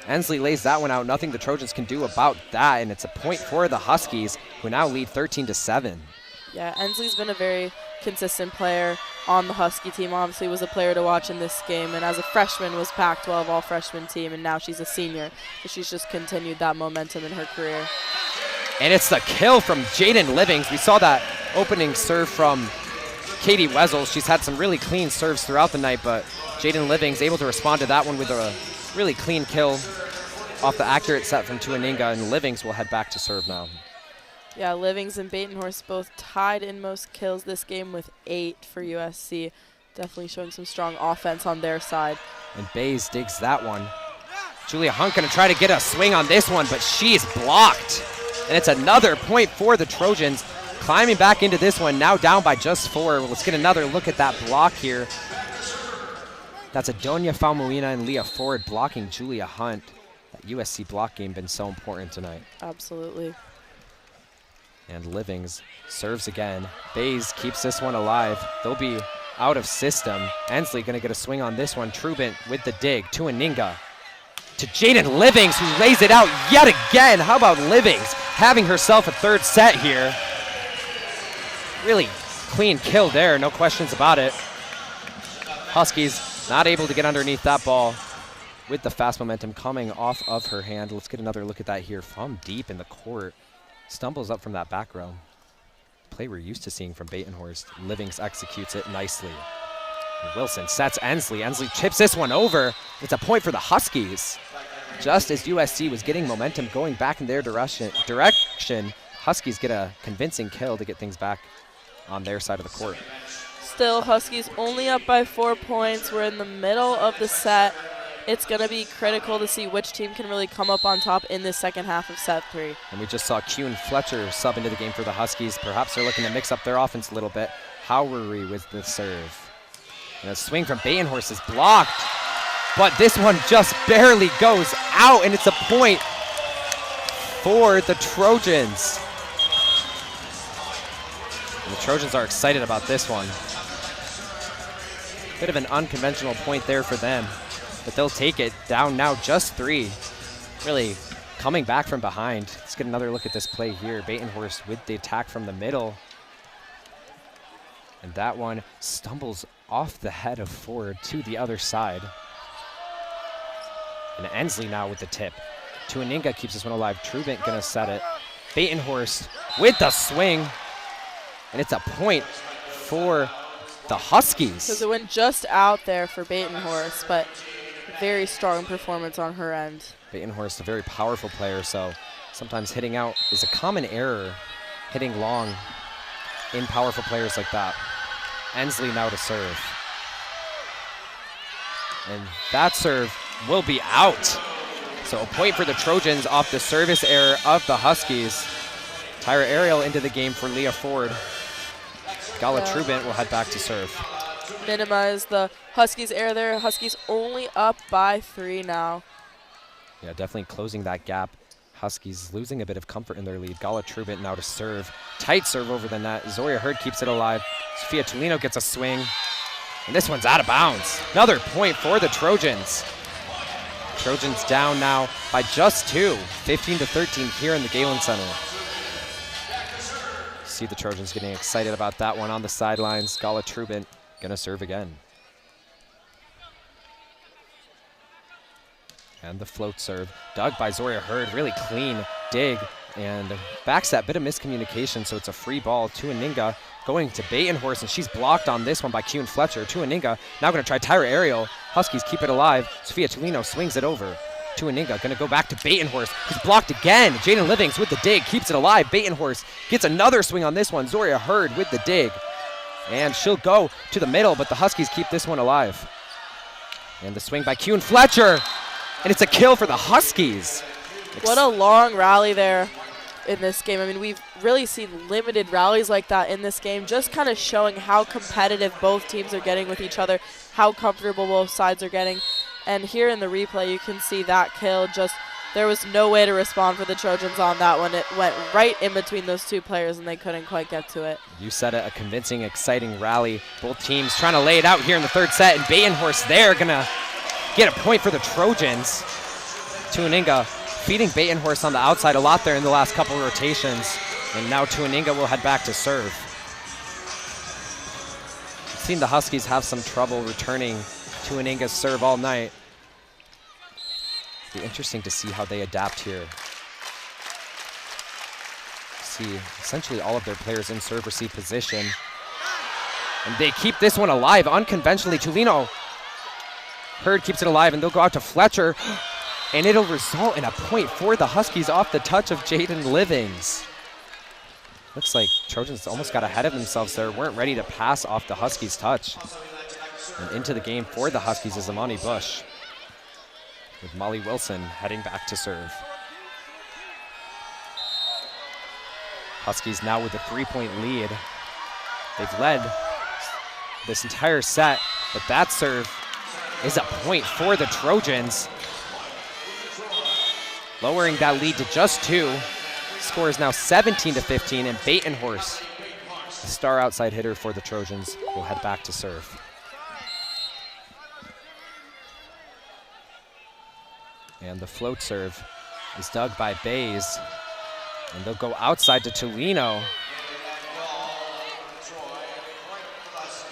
Ensley lays that one out. Nothing the Trojans can do about that, and it's a point for the Huskies, who now lead 13-7. Yeah, Ensley's been a very consistent player on the Husky team. Obviously was a player to watch in this game, and as a freshman was Pac-12 all-freshman team, and now she's a senior. So she's just continued that momentum in her career. And it's the kill from Jaden Livings. We saw that opening serve from Katie Wessels. She's had some really clean serves throughout the night, but Jaden Livings able to respond to that one with a really clean kill off the accurate set from Tuaninga, and Livings will head back to serve now. Yeah, Livings and Batenhorst both tied in most kills this game with 8 for USC. Definitely showing some strong offense on their side. And Bays digs that one. Julia Hunt gonna try to get a swing on this one, but she's blocked. And it's another point for the Trojans. Climbing back into this one, now down by just 4. Let's get another look at that block here. That's Adonia Famuina and Leah Ford blocking Julia Hunt. That USC block game been so important tonight. Absolutely. And Livings serves again. Bays keeps this one alive. They'll be out of system. Ensley gonna get a swing on this one. Trubin with the dig to Aninga. To Jaden Livings, who lays it out yet again. How about Livings having herself a third set here? Really clean kill there, no questions about it. Huskies not able to get underneath that ball. with the fast momentum coming off of her hand. Let's get another look at that here from deep in the court. Stumbles up from that back row. Play we're used to seeing from Batenhorst. Livings executes it nicely. Wilson sets Ensley. Ensley chips this one over. It's a point for the Huskies. Just as USC was getting momentum going back in their direction, Huskies get a convincing kill to get things back on their side of the court. Still, Huskies only up by 4 points. We're in the middle of the set. It's going to be critical to see which team can really come up on top in this second half of set 3. And we just saw Kuhn Fletcher sub into the game for the Huskies. Perhaps they're looking to mix up their offense a little bit. Howery with the serve. And a swing from Batenhorst is blocked. But this one just barely goes out, and it's a point for the Trojans. And the Trojans are excited about this one. Bit of an unconventional point there for them, but they'll take it. Down now just 3. Really coming back from behind. Let's get another look at this play here. Batenhorst with the attack from the middle. And that one stumbles off the head of Ford to the other side. And Ensley now with the tip. Tuaninga keeps this one alive. Trubant gonna set it. Batenhorst with the swing. And it's a point for the Huskies. Because it went just out there for Batenhorst, but very strong performance on her end. Batenhorst, a very powerful player, so sometimes hitting out is a common error, hitting long in powerful players like that. Ensley now to serve. And that serve will be out. So a point for the Trojans off the service error of the Huskies. Tyra Ariel into the game for Leah Ford. Gala Trubant will head back to serve. Minimize the Huskies error there. Huskies only up by 3 now. Yeah, definitely closing that gap. Huskies losing a bit of comfort in their lead. Gala Trubant now to serve. Tight serve over the net. Zoria Hurd keeps it alive. Sophia Tolino gets a swing. And this one's out of bounds. Another point for the Trojans. Trojans down now by just 2. 15-13 here in the Galen Center. See the Trojans getting excited about that one on the sidelines. Gala Trubant gonna serve again. And the float serve, dug by Zoria Hurd, really clean dig, and backset, bit of miscommunication, so it's a free ball. Tuaninga going to Batenhorst, and she's blocked on this one by Kuhn Fletcher. Tuaninga now gonna try Tyra Ariel. Huskies keep it alive. Sophia Tolino swings it over. Tuaninga gonna go back to Batenhorst. He's blocked again. Jaden Livings with the dig, keeps it alive. Batenhorst gets another swing on this one. Zoria Hurd with the dig. And she'll go to the middle, but the Huskies keep this one alive. And the swing by Kuhn Fletcher. And it's a kill for the Huskies. What a long rally there in this game. I mean, we've really seen limited rallies like that in this game, just kind of showing how competitive both teams are getting with each other, how comfortable both sides are getting. And here in the replay, you can see that kill. Just there was no way to respond for the Trojans on that one. It went right in between those two players, and they couldn't quite get to it. You said it, a convincing, exciting rally. Both teams trying to lay it out here in the third set, and Batenhorst there gonna get a point for the Trojans. Tuaninga feeding Batenhorst on the outside a lot there in the last couple of rotations. And now Tuaninga will head back to serve. I've seen the Huskies have some trouble returning Tuaninga's serve all night. It'll be interesting to see how they adapt here. See essentially all of their players in serve receive position. And they keep this one alive unconventionally. Tolino Hurd keeps it alive, and they'll go out to Fletcher. And it'll result in a point for the Huskies off the touch of Jaden Livings. Looks like Trojans almost got ahead of themselves there, weren't ready to pass off the Huskies' touch. And into the game for the Huskies is Amani Bush, with Molly Wilson heading back to serve. Huskies now with a 3-point lead. They've led this entire set, but that serve is a point for the Trojans. Lowering that lead to just 2. Score is now 17-15, and Batenhorst, the star outside hitter for the Trojans, will head back to serve. And the float serve is dug by Bays, and they'll go outside to Tolino.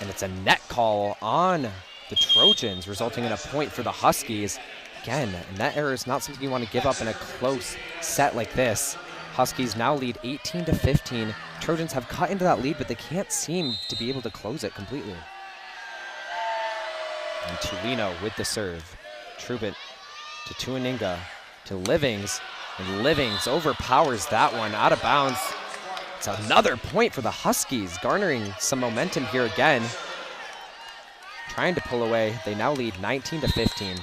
And it's a net call on the Trojans, resulting in a point for the Huskies. Again, net error is not something you want to give up in a close set like this. Huskies now lead 18-15. Trojans have cut into that lead, but they can't seem to be able to close it completely. And Tulino with the serve. Trubin to Tuaninga, to Livings, and Livings overpowers that one, out of bounds. It's another point for the Huskies, garnering some momentum here again. Trying to pull away, they now lead 19-15.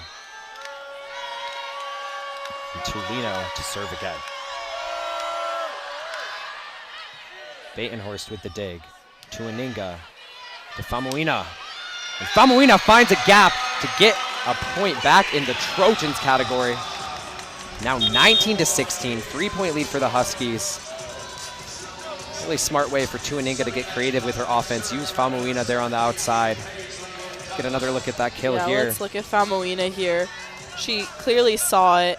And Tulino to serve again. Batenhorst with the dig. Tuaninga to Famuina. And Famuina finds a gap to get a point back in the Trojans category. Now 19-16, 3-point lead for the Huskies. Really smart way for Tuaninga to get creative with her offense. Use Famuina there on the outside. Get another look at that kill here. Let's look at Famuina here. She clearly saw it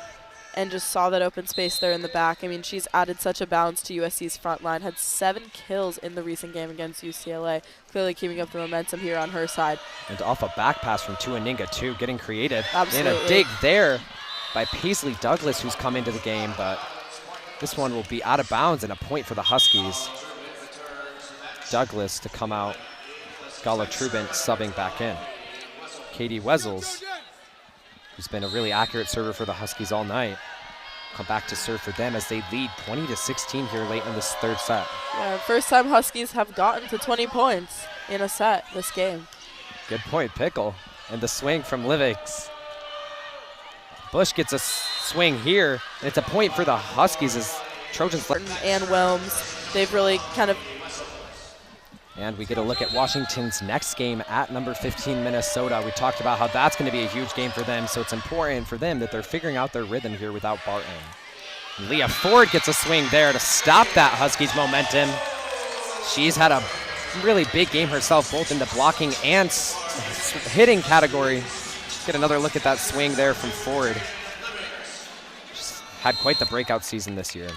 and just saw that open space there in the back. I mean, she's added such a balance to USC's front line. Had 7 kills in the recent game against UCLA. Clearly keeping up the momentum here on her side. And off a back pass from Tuaninga too, getting creative. Absolutely. And a dig there by Paisley Douglas, who's come into the game, but this one will be out of bounds and a point for the Huskies. Douglas to come out. Gala Trubin subbing back in. Katie Wessels, who's been a really accurate server for the Huskies all night, come back to serve for them as they lead 20-16 here late in this third set. Yeah, first time Huskies have gotten to 20 points in a set this game. Good point, Pickle. And the swing from Livings. Bush gets a swing here, and it's a point for the Huskies as Trojans. And Wilms, they've really kind of. And we get a look at Washington's next game at number 15, Minnesota. We talked about how that's going to be a huge game for them, so it's important for them that they're figuring out their rhythm here without Barton. Leah Ford gets a swing there to stop that Huskies momentum. She's had a really big game herself, both in the blocking and hitting category. Get another look at that swing there from Ford. She's had quite the breakout season this year.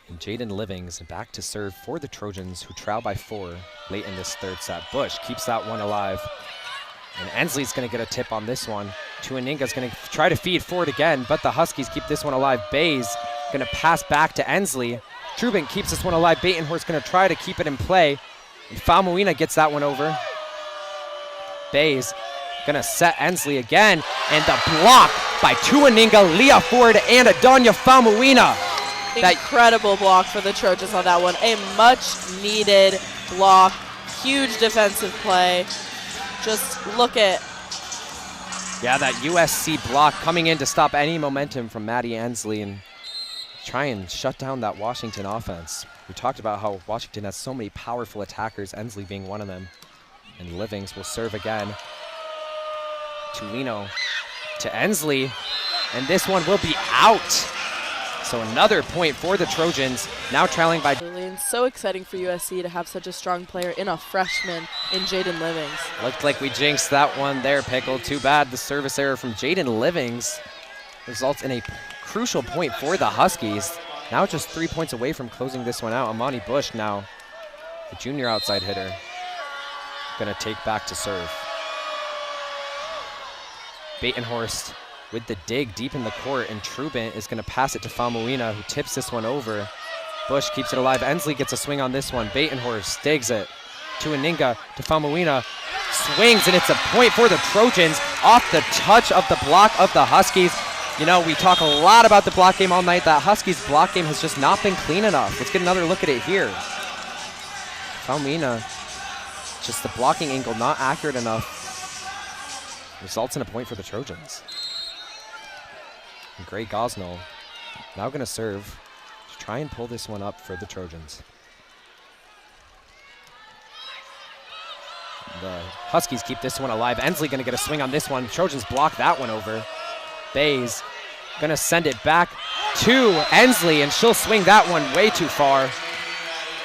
And Jaden Livings back to serve for the Trojans, who trail by 4 late in this third set. Bush keeps that one alive. And Ensley's going to get a tip on this one. Tuaninga's going to try to feed Ford again, but the Huskies keep this one alive. Bays going to pass back to Ensley. Trubin keeps this one alive. Batenhorst going to try to keep it in play. And Famuina gets that one over. Bays gonna set Ensley again, and the block by Tuaninga, Leah Ford, and Adanya Famuina. Incredible block for the Trojans on that one. A much needed block, huge defensive play. Just look at. Yeah, that USC block coming in to stop any momentum from Maddie Ensley and try and shut down that Washington offense. We talked about how Washington has so many powerful attackers, Ensley being one of them. And Livings will serve again. Tulino to Ensley, and this one will be out. So another point for the Trojans, now trailing by. It's so exciting for USC to have such a strong player in a freshman in Jaden Livings. Looked like we jinxed that one there, Pickle. Too bad the service error from Jaden Livings results in a crucial point for the Huskies. Now just 3 points away from closing this one out. Amani Bush now, the junior outside hitter, gonna take back to serve. Batenhorst with the dig deep in the court, and Trubin is gonna pass it to Famuina, who tips this one over. Bush keeps it alive. Ensley gets a swing on this one. Batenhorst digs it. Tuaninga to Famuina, swings, and it's a point for the Trojans off the touch of the block of the Huskies. You know, we talk a lot about the block game all night. That Huskies block game has just not been clean enough. Let's get another look at it here. Famuina, just the blocking angle not accurate enough. Results in a point for the Trojans. And Gray Gosnell now going to serve to try and pull this one up for the Trojans. The Huskies keep this one alive. Ensley going to get a swing on this one. Trojans block that one over. Bays going to send it back to Ensley, and she'll swing that one way too far.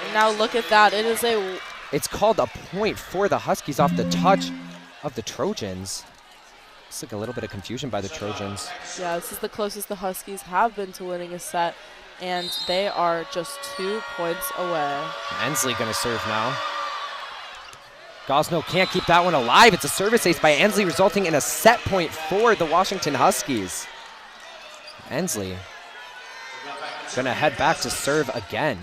And now look at that. It is a. It's called a point for the Huskies off the touch of the Trojans. It's like a little bit of confusion by the Trojans. Yeah, this is the closest the Huskies have been to winning a set, and they are just 2 points away. Ensley going to serve now. Gosnell can't keep that one alive. It's a service ace by Ensley, resulting in a set point for the Washington Huskies. Ensley gonna head back to serve again.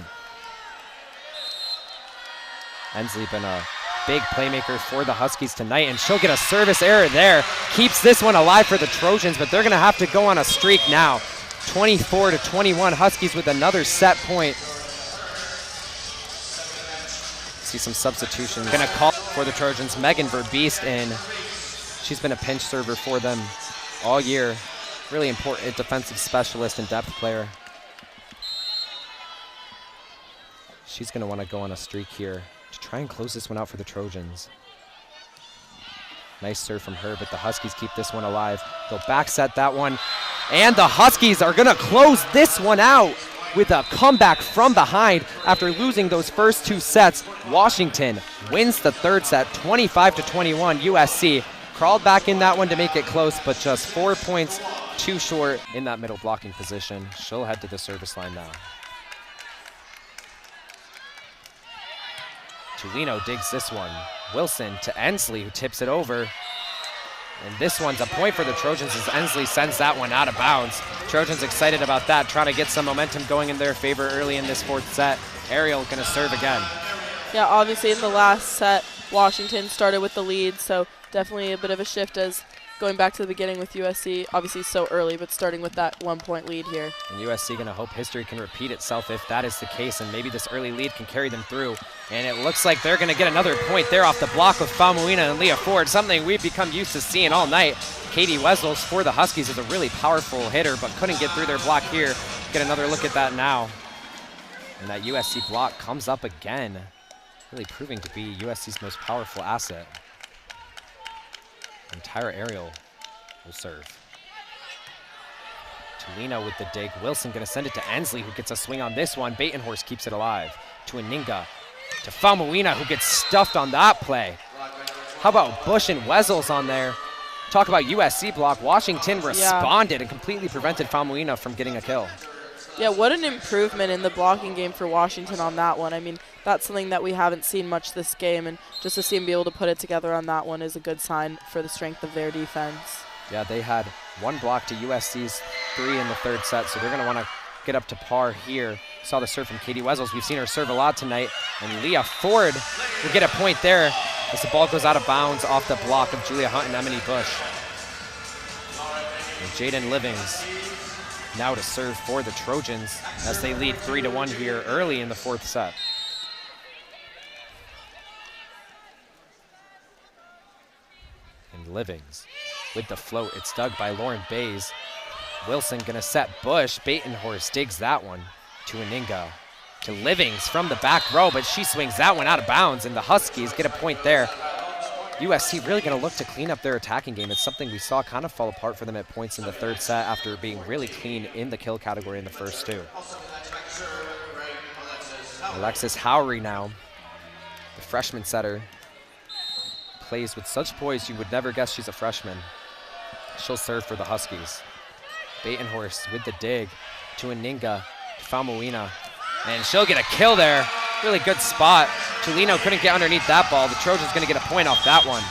Ensley been a big playmaker for the Huskies tonight, and she'll get a service error there. Keeps this one alive for the Trojans, but they're gonna have to go on a streak now. 24-21, Huskies with another set point. See some substitutions. Gonna call for the Trojans, Megan Verbeest in. She's been a pinch server for them all year. Really important defensive specialist and depth player. She's gonna wanna go on a streak here to try and close this one out for the Trojans. Nice serve from her, but the Huskies keep this one alive. They'll back set that one, and the Huskies are gonna close this one out with a comeback from behind after losing those first two sets. Washington wins the third set, 25-21. USC crawled back in that one to make it close, but just 4 points too short in that middle blocking position. She'll head to the service line now. Tulino digs this one. Wilson to Ensley, who tips it over. And this one's a point for the Trojans as Ensley sends that one out of bounds. Trojans excited about that, trying to get some momentum going in their favor early in this fourth set. Ariel gonna serve again. Yeah, obviously in the last set, Washington started with the lead, so definitely a bit of a shift as going back to the beginning with USC, obviously so early, but starting with that 1 point lead here. And USC gonna hope history can repeat itself if that is the case, and maybe this early lead can carry them through. And it looks like they're gonna get another point there off the block with Faumuina and Leah Ford, something we've become used to seeing all night. Katie Wessels for the Huskies is a really powerful hitter, but couldn't get through their block here. Get another look at that now. And that USC block comes up again, really proving to be USC's most powerful asset. And Tyra Ariel will serve. Tulino with the dig. Wilson gonna send it to Ensley, who gets a swing on this one. Batenhorst keeps it alive. To Aninga. To Faumuina, who gets stuffed on that play. How about Bush and Wessels on there? Talk about USC block. Washington responded and completely prevented Faumuina from getting a kill. Yeah, what an improvement in the blocking game for Washington on that one. I mean, that's something that we haven't seen much this game, and just to see them be able to put it together on that one is a good sign for the strength of their defense. Yeah, they had one block to USC's 3 in the third set, so they're going to want to get up to par here. Saw the serve from Katie Wessels. We've seen her serve a lot tonight, and Leah Ford will get a point there as the ball goes out of bounds off the block of Julia Hunt and Emily Bush. And Jaden Livings now to serve for the Trojans as they lead 3-1 here early in the fourth set. And Livings with the float. It's dug by Lauren Bays. Wilson gonna set Bush. Batenhorst digs that one to Aninga. To Livings from the back row, but she swings that one out of bounds, and the Huskies get a point there. USC really gonna look to clean up their attacking game. It's something we saw kind of fall apart for them at points in the third set after being really clean in the kill category in the first two. Alexis Howry now, the freshman setter, plays with such poise you would never guess she's a freshman. She'll serve for the Huskies. Batenhorst with the dig to Aninga, to Faumuina, and she'll get a kill there. Really good spot. Tulino couldn't get underneath that ball. The Trojans gonna get a point off that one.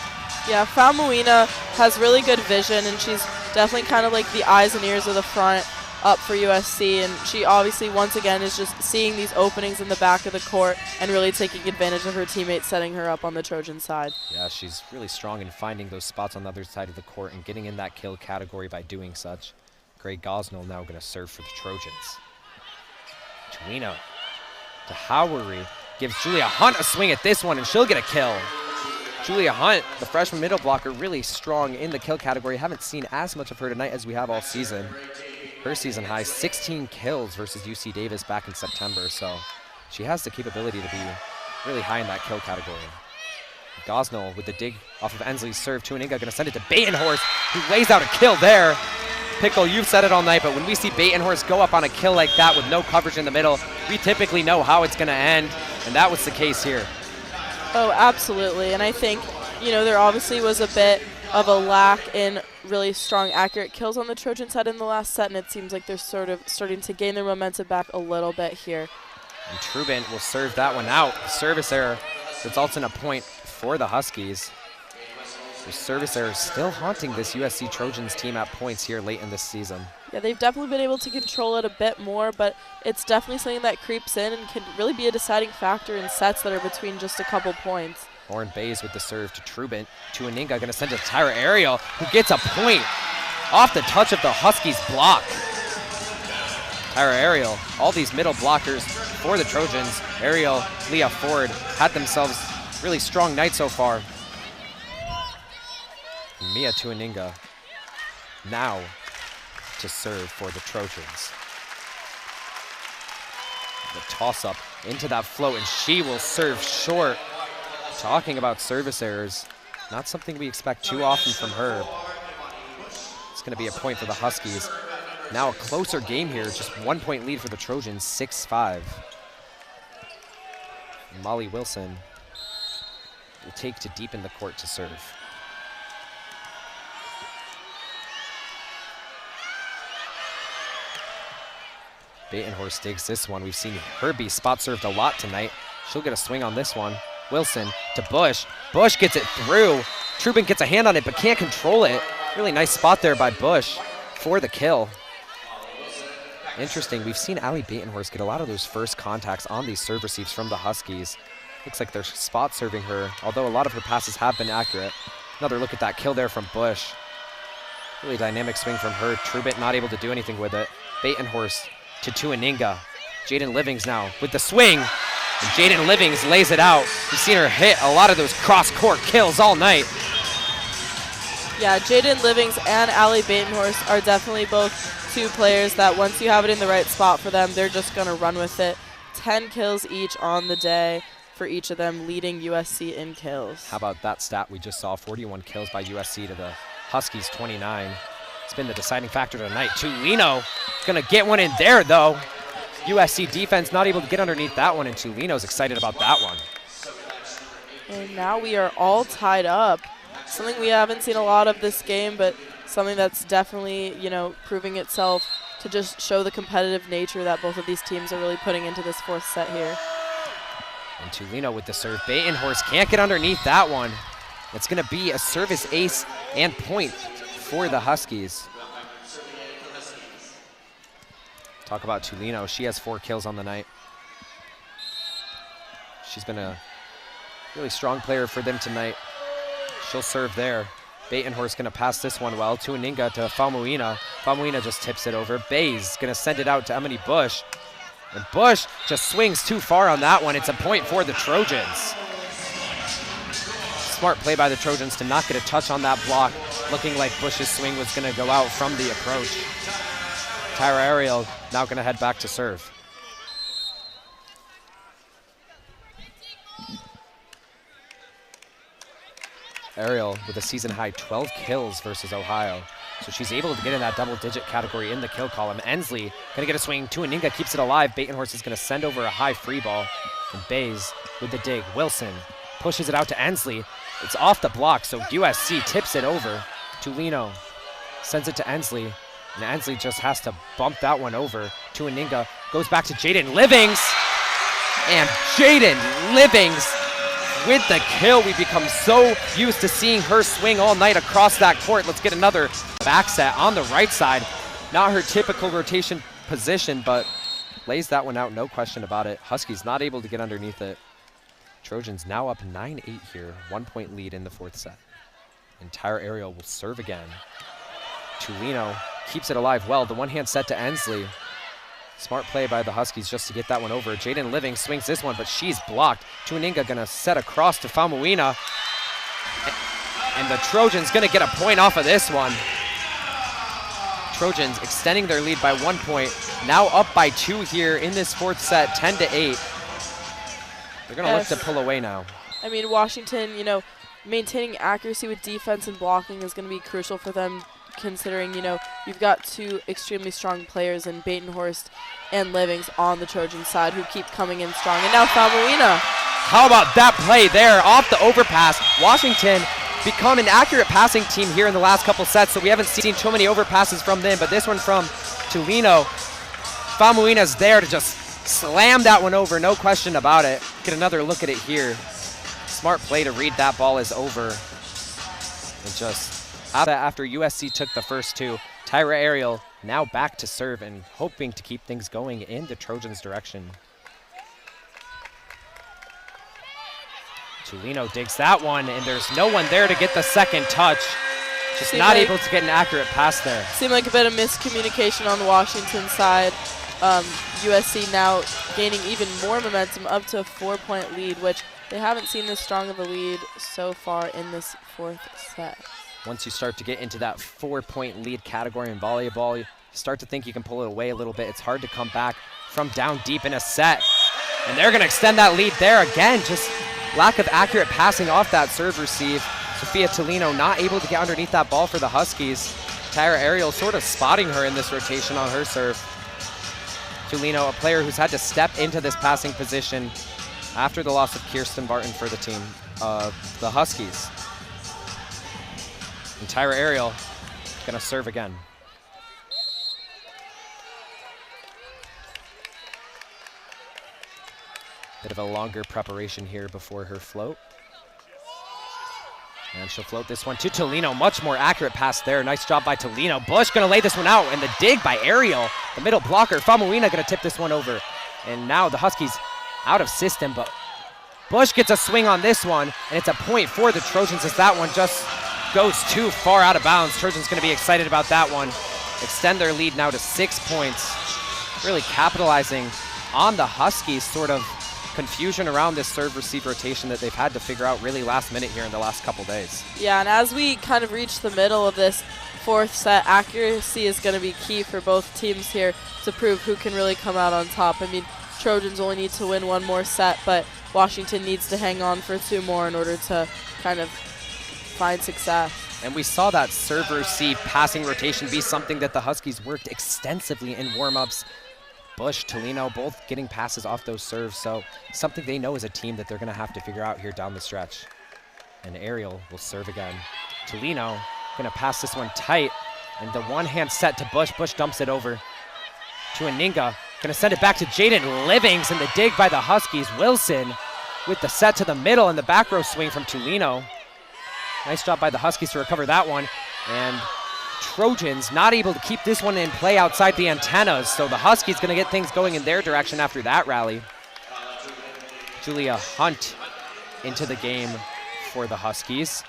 Yeah, Faumuina has really good vision, and she's definitely kind of like the eyes and ears of the front up for USC, and she obviously once again is just seeing these openings in the back of the court and really taking advantage of her teammates setting her up on the Trojan side. Yeah, she's really strong in finding those spots on the other side of the court and getting in that kill category by doing such. Gray Gosnell now gonna serve for the Trojans. Tulino to Howry, gives Julia Hunt a swing at this one, and she'll get a kill. Julia Hunt, the freshman middle blocker, really strong in the kill category. Haven't seen as much of her tonight as we have all season. Her season high, 16 kills versus UC Davis back in September, so she has the capability to be really high in that kill category. Gosnell with the dig off of Ensley's serve to Aninga, gonna send it to Batenhorst, who lays out a kill there. Pickle, you've said it all night, but when we see Batenhorst go up on a kill like that with no coverage in the middle, we typically know how it's gonna end, and that was the case here. Oh, absolutely, and I think, you know, there obviously was a bit of a lack in really strong, accurate kills on the Trojan side in the last set, and it seems like they're sort of starting to gain their momentum back a little bit here. And Trubin will serve that one out. Service error results in a point for the Huskies. The service error still haunting this USC Trojans team at points here late in this season. Yeah, they've definitely been able to control it a bit more, but it's definitely something that creeps in and can really be a deciding factor in sets that are between just a couple points. Lauren Bays with the serve to Trubin. To Aninga, going to send it to Tyra Ariel, who gets a point off the touch of the Huskies block. Tyra Ariel, all these middle blockers for the Trojans. Ariel, Leah Ford had themselves really strong night so far. Mia Tuaninga now to serve for the Trojans. The toss-up into that float, and she will serve short. Talking about service errors, not something we expect too often from her. It's going to be a point for the Huskies. Now a closer game here, just 1 point lead for the Trojans, 6-5. Molly Wilson will take to deepen the court to serve. Batenhorst digs this one. We've seen her be spot served a lot tonight. She'll get a swing on this one. Wilson to Bush. Bush gets it through. Trubin gets a hand on it but can't control it. Really nice spot there by Bush for the kill. Interesting, we've seen Allie Batenhorst get a lot of those first contacts on these serve receives from the Huskies. Looks like they're spot serving her, although a lot of her passes have been accurate. Another look at that kill there from Bush. Really dynamic swing from her. Trubin not able to do anything with it. Batenhorst to Tuaninga. Jaden Livings now with the swing. And Jaden Livings lays it out. You've seen her hit a lot of those cross-court kills all night. Yeah, Jaden Livings and Allie Batenhorst are definitely both two players that once you have it in the right spot for them, they're just going to run with it. 10 kills each on the day for each of them, leading USC in kills. How about that stat we just saw? 41 kills by USC to the Huskies 29. It's been the deciding factor tonight. Tulino gonna get one in there though. USC defense not able to get underneath that one, and Tulino's excited about that one. And now we are all tied up. Something we haven't seen a lot of this game, but something that's definitely, you know, proving itself to just show the competitive nature that both of these teams are really putting into this fourth set here. And Tulino with the serve. Batenhorst can't get underneath that one. It's gonna be a service ace and point for the Huskies. Talk about Tulino. She has 4 kills on the night. She's been a really strong player for them tonight. She'll serve there. Batenhorst gonna pass this one well. Tuaninga to Famuina. Famuina just tips it over. Bays gonna send it out to Emily Bush. And Bush just swings too far on that one. It's a point for the Trojans. Smart play by the Trojans to not get a touch on that block. Looking like Bush's swing was gonna go out from the approach. Tyra Ariel now gonna head back to serve. Ariel with a season high 12 kills versus Ohio. So she's able to get in that double-digit category in the kill column. Ensley gonna get a swing. Tuaninga keeps it alive. Batenhorst is gonna send over a high free ball. And Bays with the dig. Wilson pushes it out to Ensley. It's off the block, so USC tips it over. Tulino sends it to Ensley. And Ensley just has to bump that one over. Tuaninga goes back to Jaden Livings. And Jaden Livings with the kill. We've become so used to seeing her swing all night across that court. Let's get another back set on the right side. Not her typical rotation position, but lays that one out, no question about it. Huskies not able to get underneath it. Trojans now up 9-8 here, 1 point lead in the fourth set. And Tyra Ariel will serve again. Tulino keeps it alive well. The one-hand set to Ensley. Smart play by the Huskies just to get that one over. Jaden Living swings this one, but she's blocked. Tuaninga gonna set across to Famuina. And the Trojans gonna get a point off of this one. Trojans extending their lead by 1 point. Now up by 2 here in this fourth set, 10-8. They're gonna look to pull away now. I mean, Washington, you know, maintaining accuracy with defense and blocking is gonna be crucial for them, considering, you know, you've got 2 extremely strong players in Batenhorst and Livings on the Trojan side who keep coming in strong. And now Famuina. How about that play there off the overpass? Washington become an accurate passing team here in the last couple sets, so we haven't seen too many overpasses from them, but this one from Tulino. Famuina's there to just slam that one over, no question about it. Get another look at it here. Smart play to read that ball is over. And just after USC took the first two, Tyra Ariel now back to serve and hoping to keep things going in the Trojans' direction. Tulino digs that one, and there's no one there to get the second touch. Just not able to get an accurate pass there. Seemed like a bit of miscommunication on the Washington side. USC now gaining even more momentum up to a 4-point lead, which they haven't seen this strong of a lead so far in this fourth set. Once you start to get into that 4-point lead category in volleyball, you start to think you can pull it away a little bit. It's hard to come back from down deep in a set. And they're going to extend that lead there again. Just lack of accurate passing off that serve receive. Sophia Tulino not able to get underneath that ball for the Huskies. Tyra Ariel sort of spotting her in this rotation on her serve. Tulino, a player who's had to step into this passing position after the loss of Kirsten Barton for the team, the Huskies. And Tyra Ariel gonna serve again. Bit of a longer preparation here before her float. And she'll float this one to Tulino. Much more accurate pass there. Nice job by Tulino. Bush gonna lay this one out, and the dig by Ariel. The middle blocker. Famuina gonna tip this one over. And now the Huskies out of system, but Bush gets a swing on this one, and it's a point for the Trojans as that one just goes too far out of bounds. Trojans gonna be excited about that one. Extend their lead now to 6 points. Really capitalizing on the Huskies sort of confusion around this serve receive rotation that they've had to figure out really last minute here in the last couple days. Yeah, and as we kind of reach the middle of this fourth set, accuracy is going to be key for both teams here to prove who can really come out on top. I mean, Trojans only need to win one more set, but Washington needs to hang on for 2 more in order to kind of find success. And we saw that serve receive passing rotation be something that the Huskies worked extensively in warm-ups. Bush, Tulino, both getting passes off those serves, so something they know as a team that they're going to have to figure out here down the stretch. And Ariel will serve again. Tulino going to pass this one tight, and the one-hand set to Bush. Bush dumps it over to Aninga. Going to send it back to Jaden Livings, and the dig by the Huskies. Wilson with the set to the middle, and the back row swing from Tulino. Nice job by the Huskies to recover that one. And Trojans not able to keep this one in play outside the antennas, so the Huskies going to get things going in their direction after that rally. Julia Hunt into the game for the Huskies.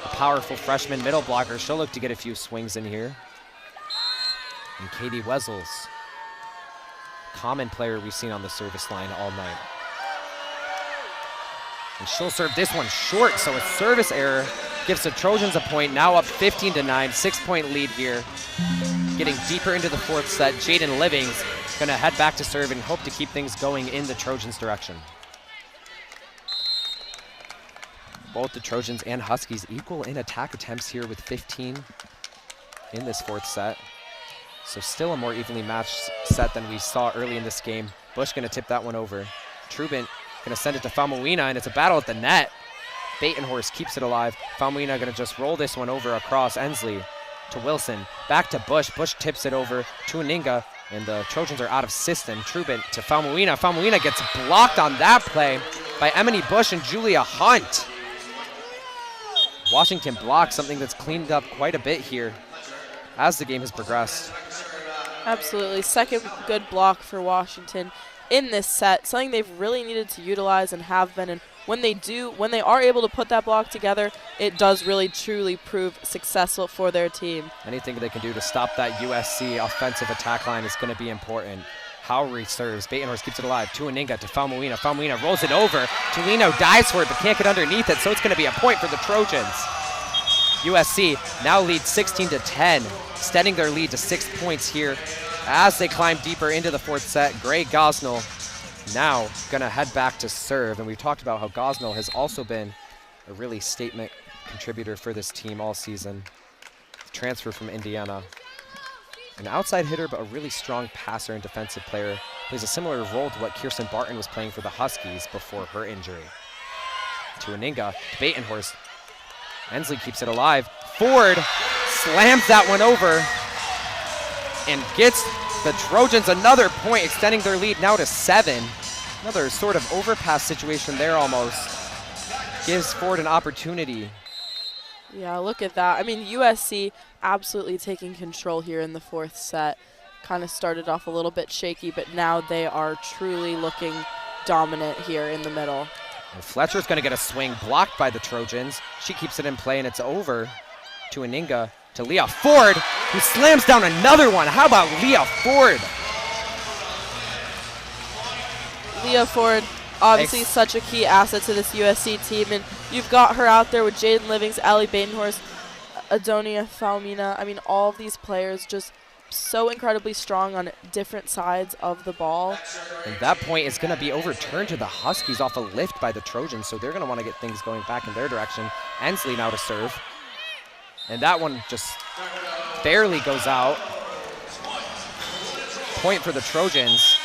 A powerful freshman middle blocker. She'll look to get a few swings in here. And Katie Wessels, common player we've seen on the service line all night. And she'll serve this one short, so a service error gives the Trojans a point, now up 15-9, 6-point lead here. Getting deeper into the fourth set, Jaden Livings gonna head back to serve and hope to keep things going in the Trojans' direction. Both the Trojans and Huskies equal in attack attempts here with 15 in this fourth set. So still a more evenly matched set than we saw early in this game. Bush gonna tip that one over. Trubin gonna send it to Famuina, and it's a battle at the net. Batenhorst keeps it alive. Famuina gonna just roll this one over across Ensley to Wilson. Back to Bush. Bush tips it over to Aninga, and the Trojans are out of system. Trubin to Famuina. Famuina gets blocked on that play by Emily Bush and Julia Hunt. Washington blocks, something that's cleaned up quite a bit here as the game has progressed. Absolutely. Second good block for Washington in this set, something they've really needed to utilize and have been. And when they are able to put that block together, it does really truly prove successful for their team. Anything they can do to stop that USC offensive attack line is going to be important. Howry serves. Batenhorst keeps it alive. To Aninga, to Famuina. Famuina rolls it over. Tulino dives for it, but can't get underneath it, so it's going to be a point for the Trojans. USC now leads 16-10, extending their lead to 6 points here as they climb deeper into the fourth set. Gray Gosnell now gonna head back to serve, and we've talked about how Gosnell has also been a really statement contributor for this team all season. Transfer from Indiana. An outside hitter, but a really strong passer and defensive player. Plays a similar role to what Kirsten Barton was playing for the Huskies before her injury. To Aninga, to Batenhorst. Ensley keeps it alive. Ford slams that one over and gets the Trojans another point, extending their lead now to 7. Another sort of overpass situation there almost. gives Ford an opportunity. Yeah, look at that. I mean, USC absolutely taking control here in the fourth set. Kind of started off a little bit shaky, but now they are truly looking dominant here in the middle. And Fletcher's going to get a swing blocked by the Trojans. She keeps it in play, and it's over to Aninga, to Leah Ford, who slams down another one. How about Leah Ford? Leah Ford, obviously such a key asset to this USC team, and you've got her out there with Jaden Livings, Allie Badenhorst, Adonia Falmina. I mean, all of these players just so incredibly strong on different sides of the ball. And that point is going to be overturned to the Huskies off a lift by the Trojans, so they're going to want to get things going back in their direction. Ensley now to serve. And that one just barely goes out. Point for the Trojans.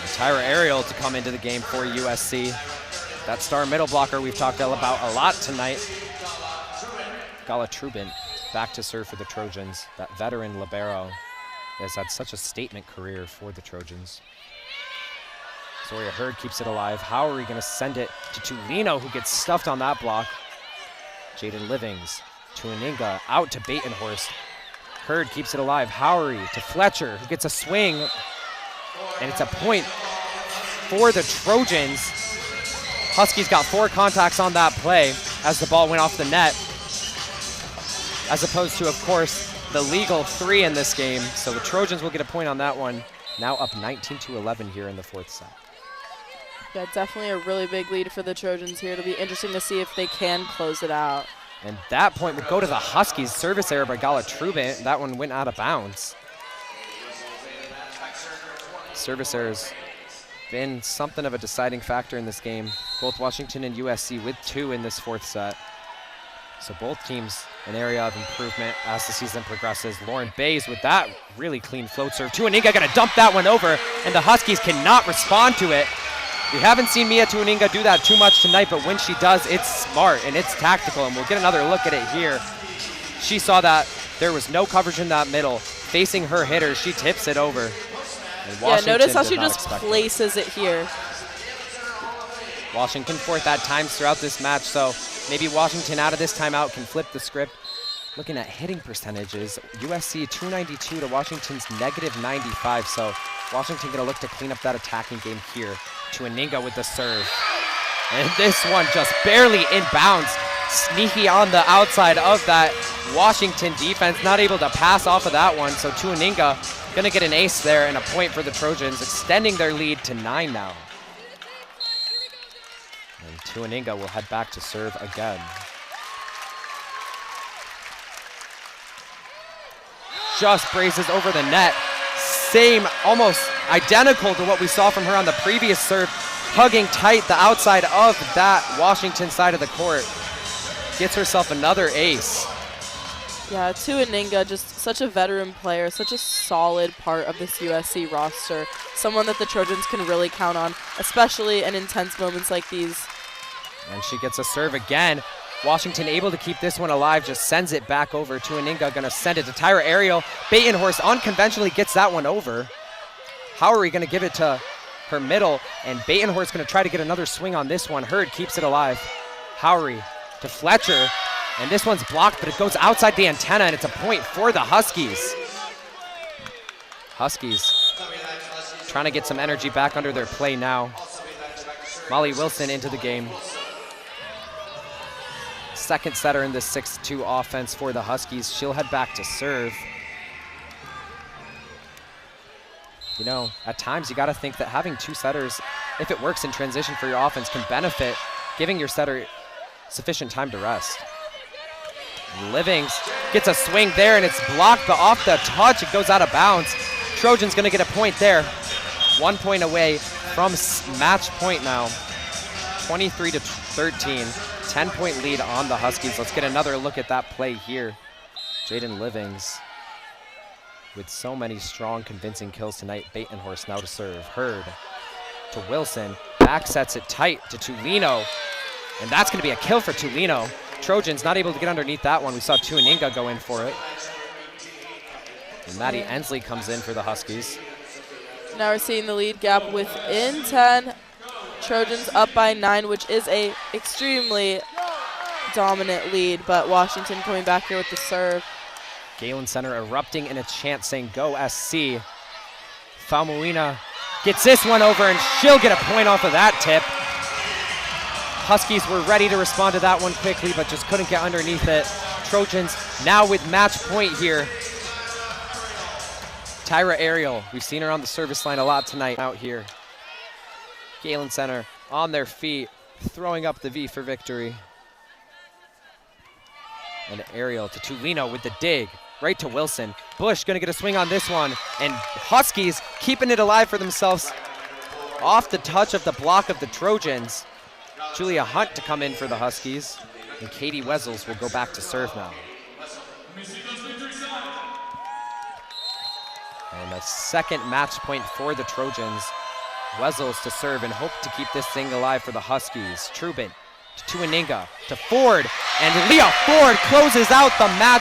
And Tyra Ariel to come into the game for USC. That star middle blocker we've talked about a lot tonight. Gala Trubin back to serve for the Trojans. That veteran libero has had such a statement career for the Trojans. Zoria Hurd keeps it alive. Howery going to send it to Tulino, who gets stuffed on that block. Jaden Livings to Aninga, out to Batenhorst. Hurd keeps it alive. Howery to Fletcher, who gets a swing. And it's a point for the Trojans. Huskies got 4 contacts on that play as the ball went off the net, as opposed to, of course, the legal 3 in this game. So the Trojans will get a point on that one. Now up 19-11 here in the fourth set. Yeah, definitely a really big lead for the Trojans here. It'll be interesting to see if they can close it out. And that point would go to the Huskies. Service error by Gala Trubin. That one went out of bounds. Service errors been something of a deciding factor in this game. Both Washington and USC with 2 in this fourth set. So both teams an area of improvement as the season progresses. Lauren Bays with that really clean float serve. Tuaninga gonna dump that one over, and the Huskies cannot respond to it. We haven't seen Mia Tuaninga do that too much tonight, but when she does, it's smart and it's tactical, and we'll get another look at it here. She saw that there was no coverage in that middle. Facing her hitter, she tips it over. Yeah, notice how she just places it here. Washington fourth at times throughout this match, so maybe Washington out of this timeout can flip the script. Looking at hitting percentages, USC 292 to Washington's -95, so Washington gonna look to clean up that attacking game here. Tuaninga with the serve. And this one just barely inbounds. Sneaky on the outside of that Washington defense, not able to pass off of that one, so Tuaninga gonna get an ace there and a point for the Trojans, extending their lead to 9 now. And Tuaninga will head back to serve again. Just braces over the net. Same, almost identical to what we saw from her on the previous serve. Hugging tight the outside of that Washington side of the court. Gets herself another ace. Yeah, Tuaninga, just such a veteran player, such a solid part of this USC roster. Someone that the Trojans can really count on, especially in intense moments like these. And she gets a serve again. Washington able to keep this one alive, just sends it back over. Tuaninga gonna send it to Tyra Ariel. Batenhorst unconventionally gets that one over. Howery gonna give it to her middle, and Batenhorst gonna try to get another swing on this one. Hurd keeps it alive. Howery to Fletcher, and this one's blocked, but it goes outside the antenna, and it's a point for the Huskies. Huskies trying to get some energy back under their play now. Molly Wilson into the game. Second setter in this 6-2 offense for the Huskies. She'll head back to serve. You know, at times you got to think that having 2 setters, if it works in transition for your offense, can benefit giving your setter sufficient time to rest. Livings gets a swing there, and it's blocked, but off the touch, it goes out of bounds. Trojans gonna get a point there. 1 point away from match point now. 23-13, 10-point lead on the Huskies. Let's get another look at that play here. Jaden Livings with so many strong, convincing kills tonight. Batenhorst now to serve. Hurd to Wilson. Back sets it tight to Tulino. And that's going to be a kill for Tulino. Trojans not able to get underneath that one. We saw Tuaninga go in for it. And Maddie Ensley comes in for the Huskies. Now we're seeing the lead gap within 10. Trojans up by 9, which is a extremely dominant lead, but Washington coming back here with the serve. Galen Center erupting in a chant saying, "Go SC." Faumuina gets this one over, and she'll get a point off of that tip. Huskies were ready to respond to that one quickly, but just couldn't get underneath it. Trojans now with match point here. Tyra Ariel, we've seen her on the service line a lot tonight out here. Galen Center on their feet, throwing up the V for victory. And Ariel to Tulino with the dig, right to Wilson. Bush gonna get a swing on this one, and Huskies keeping it alive for themselves off the touch of the block of the Trojans. Julia Hunt to come in for the Huskies, and Katie Wessels will go back to serve now. And a second match point for the Trojans. Wessels to serve and hope to keep this thing alive for the Huskies. Trubin to Tuaninga, to Ford, and Leah Ford closes out the match